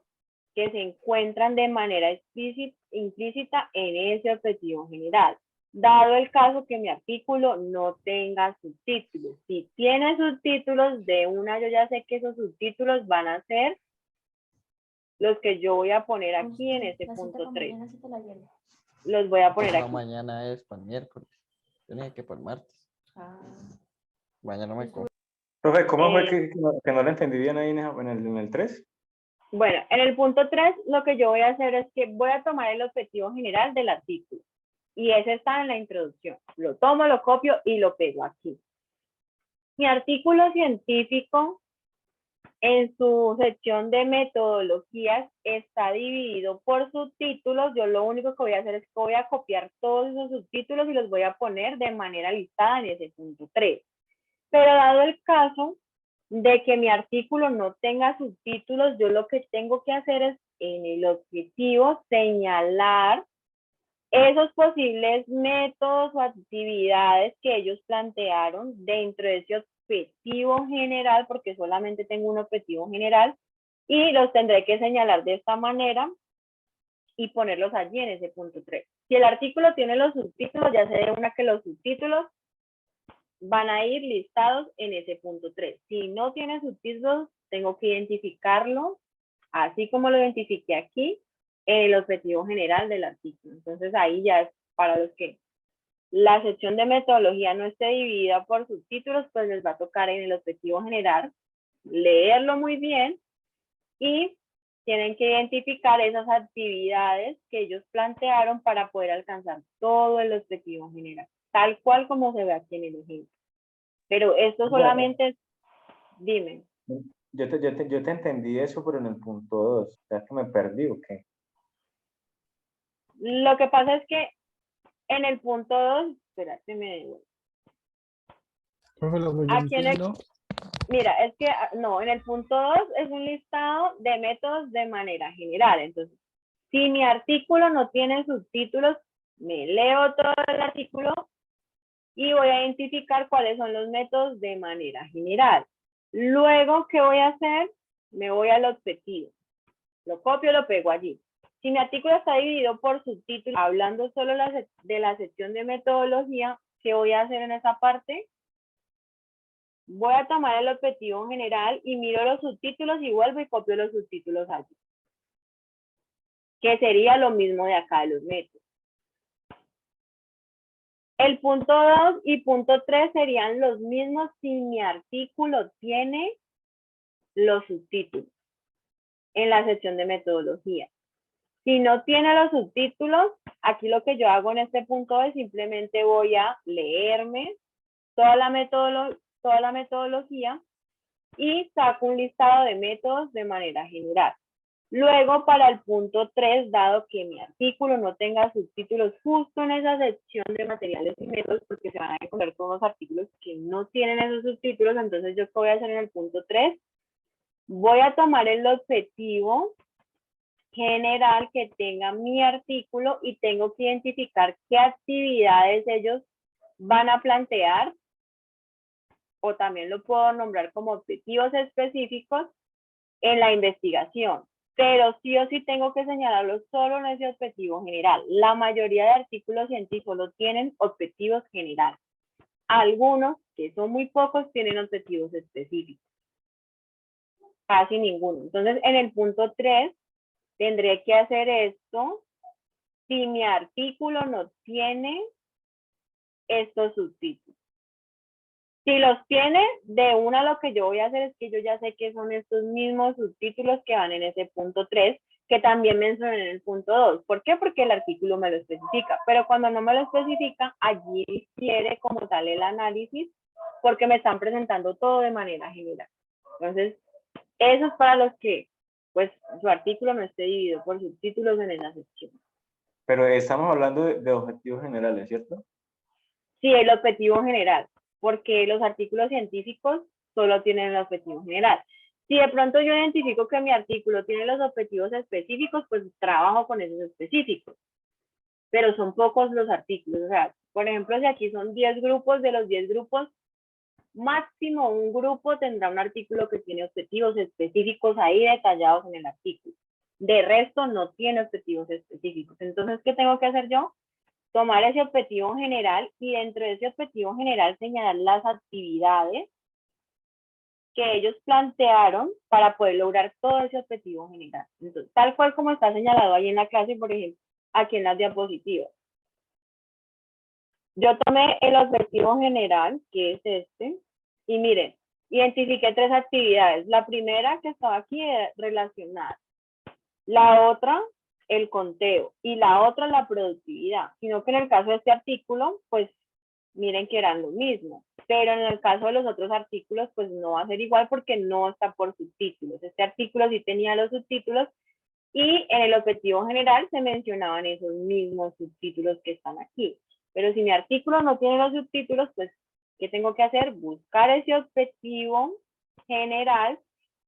[SPEAKER 1] que se encuentran de manera implícita en ese objetivo general. Dado el caso que mi artículo no tenga subtítulos. Si tiene subtítulos, de una yo ya sé que esos subtítulos van a ser los que yo voy a poner aquí en este punto 3. Los voy a poner aquí.
[SPEAKER 6] Mañana es para el miércoles. Tenía que para el martes. Mañana me compro.
[SPEAKER 11] Profe, ¿cómo fue que no lo entendí bien ahí en el 3?
[SPEAKER 1] Bueno, en el punto 3 lo que yo voy a hacer es que voy a tomar el objetivo general del artículo. Y ese está en la introducción. Lo tomo, lo copio y lo pego aquí. Mi artículo científico, en su sección de metodologías, está dividido por subtítulos. Yo lo único que voy a hacer es que voy a copiar todos esos subtítulos y los voy a poner de manera listada en ese punto 3. Pero dado el caso de que mi artículo no tenga subtítulos, yo lo que tengo que hacer es en el objetivo señalar esos posibles métodos o actividades que ellos plantearon dentro de ese objetivo general, porque solamente tengo un objetivo general, y los tendré que señalar de esta manera y ponerlos allí en ese punto 3. Si el artículo tiene los subtítulos, ya sé de una que los subtítulos van a ir listados en ese punto 3. Si no tiene subtítulos, tengo que identificarlo, así como lo identifiqué aquí, en el objetivo general del artículo. Entonces ahí ya es para los que la sección de metodología no esté dividida por subtítulos, pues les va a tocar en el objetivo general leerlo muy bien y tienen que identificar esas actividades que ellos plantearon para poder alcanzar todo el objetivo general, tal cual como se ve aquí en el ejemplo. Pero esto solamente es, dime.
[SPEAKER 11] Yo te entendí eso, pero en el punto 2, ¿ya que me perdí o qué?
[SPEAKER 1] Lo que pasa es que en el punto 2, espérate, me devuelvo.
[SPEAKER 3] Profe, lo que yo entiendo.
[SPEAKER 1] Mira, es que no, en el punto 2 es un listado de métodos de manera general. Entonces, si mi artículo no tiene subtítulos, me leo todo el artículo y voy a identificar cuáles son los métodos de manera general. Luego, ¿qué voy a hacer? Me voy al objetivo. Lo copio, lo pego allí. Si mi artículo está dividido por subtítulos, hablando solo de la sección de metodología, ¿qué voy a hacer en esa parte? Voy a tomar el objetivo general y miro los subtítulos y vuelvo y copio los subtítulos allí. Que sería lo mismo de acá de los métodos. El punto 2 y punto 3 serían los mismos si mi artículo tiene los subtítulos en la sección de metodología. Si no tiene los subtítulos, aquí lo que yo hago en este punto es simplemente voy a leerme toda la metodología y saco un listado de métodos de manera general. Luego, para el punto 3, dado que mi artículo no tenga subtítulos justo en esa sección de materiales y métodos, porque se van a encontrar con unos artículos que no tienen esos subtítulos, entonces yo qué voy a hacer en el punto 3, voy a tomar el objetivo general que tenga mi artículo y tengo que identificar qué actividades ellos van a plantear, o también lo puedo nombrar como objetivos específicos en la investigación. Pero sí o sí tengo que señalarlo solo en ese objetivo general. La mayoría de artículos científicos solo tienen objetivos generales. Algunos, que son muy pocos, tienen objetivos específicos. Casi ninguno. Entonces, en el punto 3, tendré que hacer esto si mi artículo no tiene estos subtítulos. Si los tiene, de una lo que yo voy a hacer es que yo ya sé que son estos mismos subtítulos que van en ese punto 3, que también mencioné en el punto 2. ¿Por qué? Porque el artículo me lo especifica. Pero cuando no me lo especifica, allí difiere como tal el análisis, porque me están presentando todo de manera general. Entonces, eso es para los que, pues, su artículo no esté dividido por subtítulos en esa sección.
[SPEAKER 11] Pero estamos hablando de objetivos generales, ¿cierto?
[SPEAKER 1] Sí, el objetivo general, porque los artículos científicos solo tienen el objetivo general. Si de pronto yo identifico que mi artículo tiene los objetivos específicos, pues trabajo con esos específicos. Pero son pocos los artículos. O sea, por ejemplo, si aquí son 10 grupos, de los 10 grupos, máximo un grupo tendrá un artículo que tiene objetivos específicos ahí detallados en el artículo. De resto, no tiene objetivos específicos. Entonces, ¿qué tengo que hacer yo? Tomar ese objetivo general y dentro de ese objetivo general señalar las actividades que ellos plantearon para poder lograr todo ese objetivo general. Entonces, tal cual como está señalado ahí en la clase, por ejemplo, aquí en las diapositivas. Yo tomé el objetivo general, que es este, y miren, identifiqué 3 actividades. La primera que estaba aquí era relacionada. La otra, el conteo, y la otra, la productividad. Sino que en el caso de este artículo, pues miren que eran lo mismo. Pero en el caso de los otros artículos, pues no va a ser igual porque no está por subtítulos. Este artículo sí tenía los subtítulos y en el objetivo general se mencionaban esos mismos subtítulos que están aquí. Pero si mi artículo no tiene los subtítulos, pues, ¿qué tengo que hacer? Buscar ese objetivo general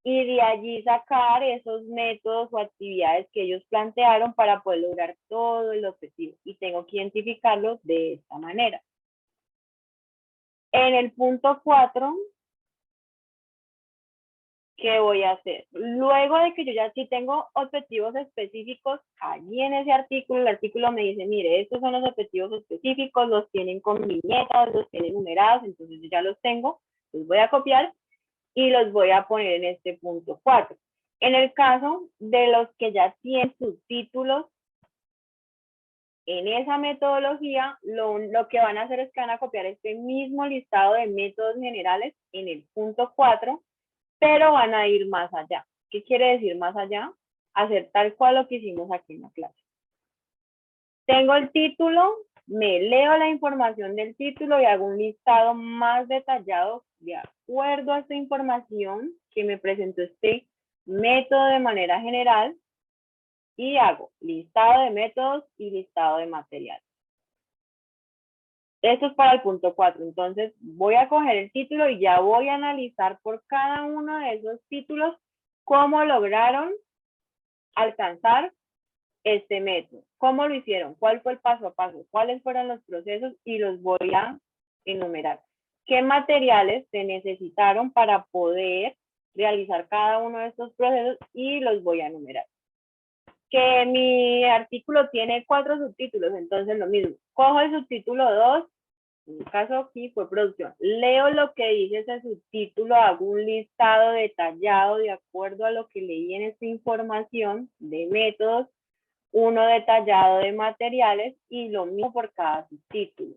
[SPEAKER 1] y de allí sacar esos métodos o actividades que ellos plantearon para poder lograr todo el objetivo. Y tengo que identificarlos de esta manera. En el punto 4, ¿qué voy a hacer? Luego de que yo ya sí tengo objetivos específicos allí en ese artículo, el artículo me dice, mire, estos son los objetivos específicos, los tienen con viñetas, los tienen numerados, entonces yo ya los tengo, los voy a copiar y los voy a poner en este punto 4. En el caso de los que ya tienen subtítulos en esa metodología, lo que van a hacer es que van a copiar este mismo listado de métodos generales en el punto 4, pero van a ir más allá. ¿Qué quiere decir más allá? Hacer tal cual lo que hicimos aquí en la clase. Tengo el título, me leo la información del título y hago un listado más detallado de acuerdo a esta información que me presentó este método de manera general y hago listado de métodos y listado de materiales. Esto es para el punto 4. Entonces, voy a coger el título y ya voy a analizar por cada uno de esos títulos cómo lograron alcanzar este método. ¿Cómo lo hicieron? ¿Cuál fue el paso a paso? ¿Cuáles fueron los procesos? Y los voy a enumerar. ¿Qué materiales se necesitaron para poder realizar cada uno de estos procesos? Y los voy a enumerar. Que mi artículo tiene 4 subtítulos, entonces lo mismo. Cojo el subtítulo 2, en mi caso aquí fue producción. Leo lo que dice ese subtítulo, hago un listado detallado de acuerdo a lo que leí en esta información de métodos, uno detallado de materiales y lo mismo por cada subtítulo.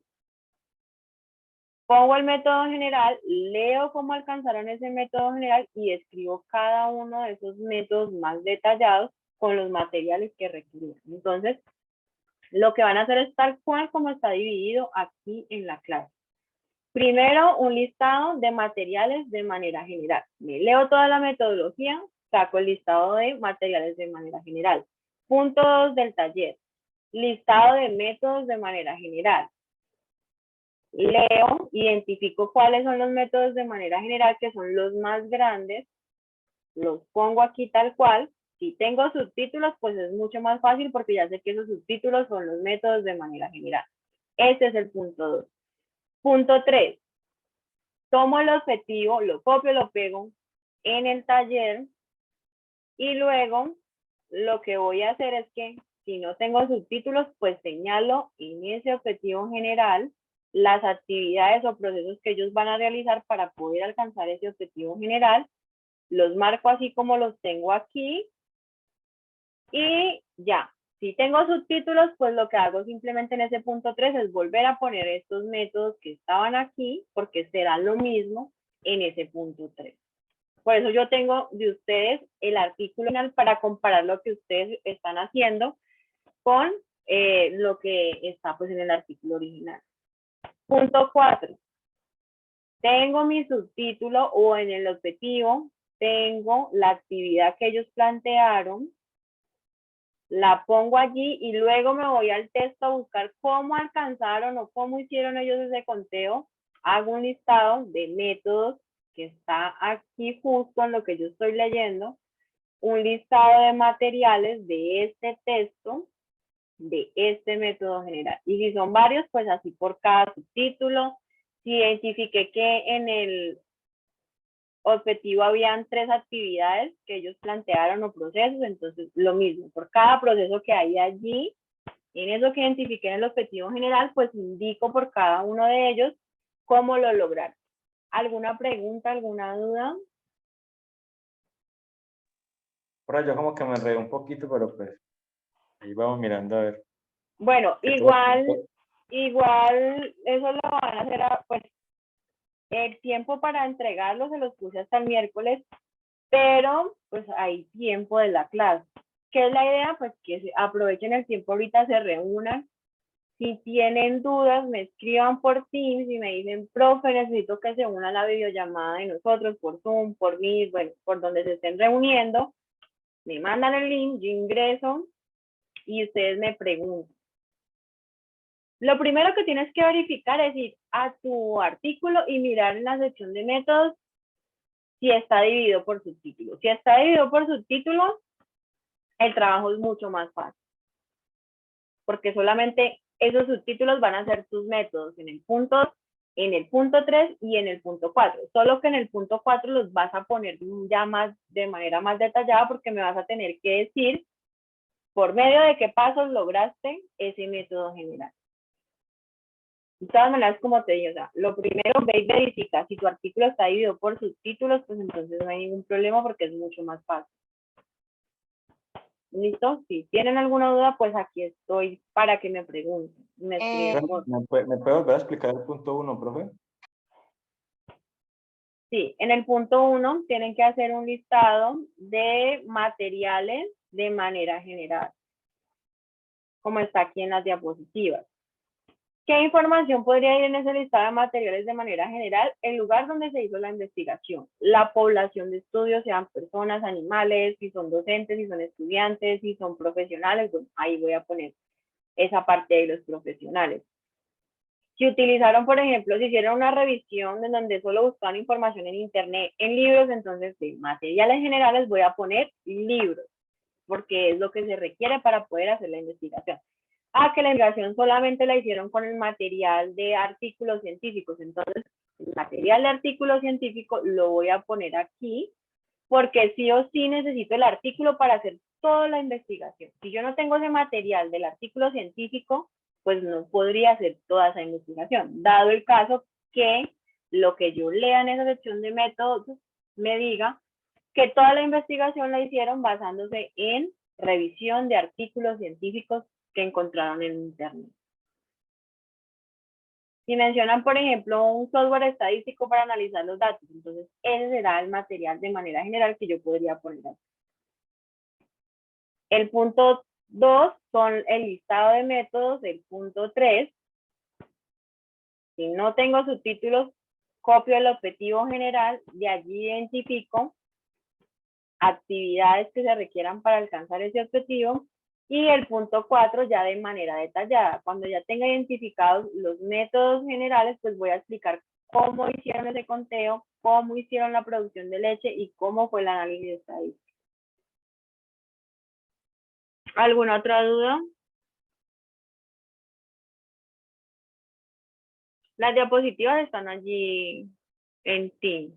[SPEAKER 1] Pongo el método general, leo cómo alcanzaron ese método general y escribo cada uno de esos métodos más detallados con los materiales que requerían. Entonces, lo que van a hacer es tal cual como está dividido aquí en la clase. Primero, un listado de materiales de manera general. Me leo toda la metodología, saco el listado de materiales de manera general. Punto 2 del taller. Listado de métodos de manera general. Leo, identifico cuáles son los métodos de manera general, que son los más grandes. Los pongo aquí tal cual. Si tengo subtítulos, pues es mucho más fácil porque ya sé que esos subtítulos son los métodos de manera general. Este es el punto 2. Punto 3. Tomo el objetivo, lo copio, lo pego en el taller y luego lo que voy a hacer es que si no tengo subtítulos, pues señalo en ese objetivo general las actividades o procesos que ellos van a realizar para poder alcanzar ese objetivo general. Los marco así como los tengo aquí. Y ya, si tengo subtítulos, pues lo que hago simplemente en ese punto 3 es volver a poner estos métodos que estaban aquí, porque será lo mismo en ese punto 3. Por eso yo tengo de ustedes el artículo final para comparar lo que ustedes están haciendo con lo que está pues en el artículo original. Punto 4. Tengo mi subtítulo o en el objetivo tengo la actividad que ellos plantearon. La pongo allí y luego me voy al texto a buscar cómo alcanzaron o cómo hicieron ellos ese conteo. Hago un listado de métodos que está aquí justo en lo que yo estoy leyendo. Un listado de materiales de este texto, de este método general. Y si son varios, pues así por cada subtítulo. Si identifiqué que en el objetivo habían 3 actividades que ellos plantearon o procesos, entonces lo mismo, por cada proceso que hay allí, en eso que identifiqué en el objetivo general, pues indico por cada uno de ellos cómo lo lograron. ¿Alguna pregunta, alguna duda?
[SPEAKER 11] Ahora yo como que me enredé un poquito, pero pues ahí vamos mirando a ver.
[SPEAKER 1] Bueno, igual eso lo van a hacer, pues el tiempo para entregarlo se los puse hasta el miércoles, pero pues hay tiempo de la clase. ¿Qué es la idea? Pues que aprovechen el tiempo ahorita, se reúnan. Si tienen dudas, me escriban por Teams y me dicen, profe, necesito que se una a la videollamada de nosotros por Zoom, por Meet, bueno, por donde se estén reuniendo. Me mandan el link, yo ingreso y ustedes me preguntan. Lo primero que tienes que verificar es ir a tu artículo y mirar en la sección de métodos si está dividido por subtítulos. Si está dividido por subtítulos, el trabajo es mucho más fácil. Porque solamente esos subtítulos van a ser tus métodos en el punto 3 y en el punto 4. Solo que en el punto 4 los vas a poner ya más de manera más detallada porque me vas a tener que decir por medio de qué pasos lograste ese método general. De todas maneras, como te digo, o sea, lo primero, ve y verifica. Si tu artículo está dividido por subtítulos, pues entonces no hay ningún problema porque es mucho más fácil. ¿Listo? Si tienen alguna duda, pues aquí estoy para que me pregunten. ¿Me
[SPEAKER 11] puede volver a explicar el punto 1, profe?
[SPEAKER 1] Sí, en el punto 1 tienen que hacer un listado de materiales de manera general, como está aquí en las diapositivas. ¿Qué información podría ir en ese listado de materiales de manera general? El lugar donde se hizo la investigación, la población de estudio, sean personas, animales, si son docentes, si son estudiantes, si son profesionales, bueno, ahí voy a poner esa parte de los profesionales. Si utilizaron, por ejemplo, si hicieron una revisión en donde solo buscaban información en internet, en libros, entonces de materiales generales voy a poner libros. porque es lo que se requiere para poder hacer la investigación. Ah, que la investigación solamente la hicieron con el material de artículos científicos. Entonces, el material de artículo científico lo voy a poner aquí, porque sí o sí necesito el artículo para hacer toda la investigación. Si yo no tengo ese material del artículo científico, pues no podría hacer toda esa investigación, dado el caso que lo que yo lea en esa sección de métodos me diga que toda la investigación la hicieron basándose en revisión de artículos científicos que encontraron en internet. Si mencionan, por ejemplo, un software estadístico para analizar los datos, entonces ese será el material de manera general que yo podría poner aquí. El punto 2 son el listado de métodos. El punto 3, si no tengo subtítulos, copio el objetivo general, de allí identifico actividades que se requieran para alcanzar ese objetivo. Y el punto 4 ya de manera detallada. Cuando ya tenga identificados los métodos generales, pues voy a explicar cómo hicieron ese conteo, cómo hicieron la producción de leche y cómo fue el análisis estadístico. ¿Alguna otra duda? Las diapositivas están allí en Teams.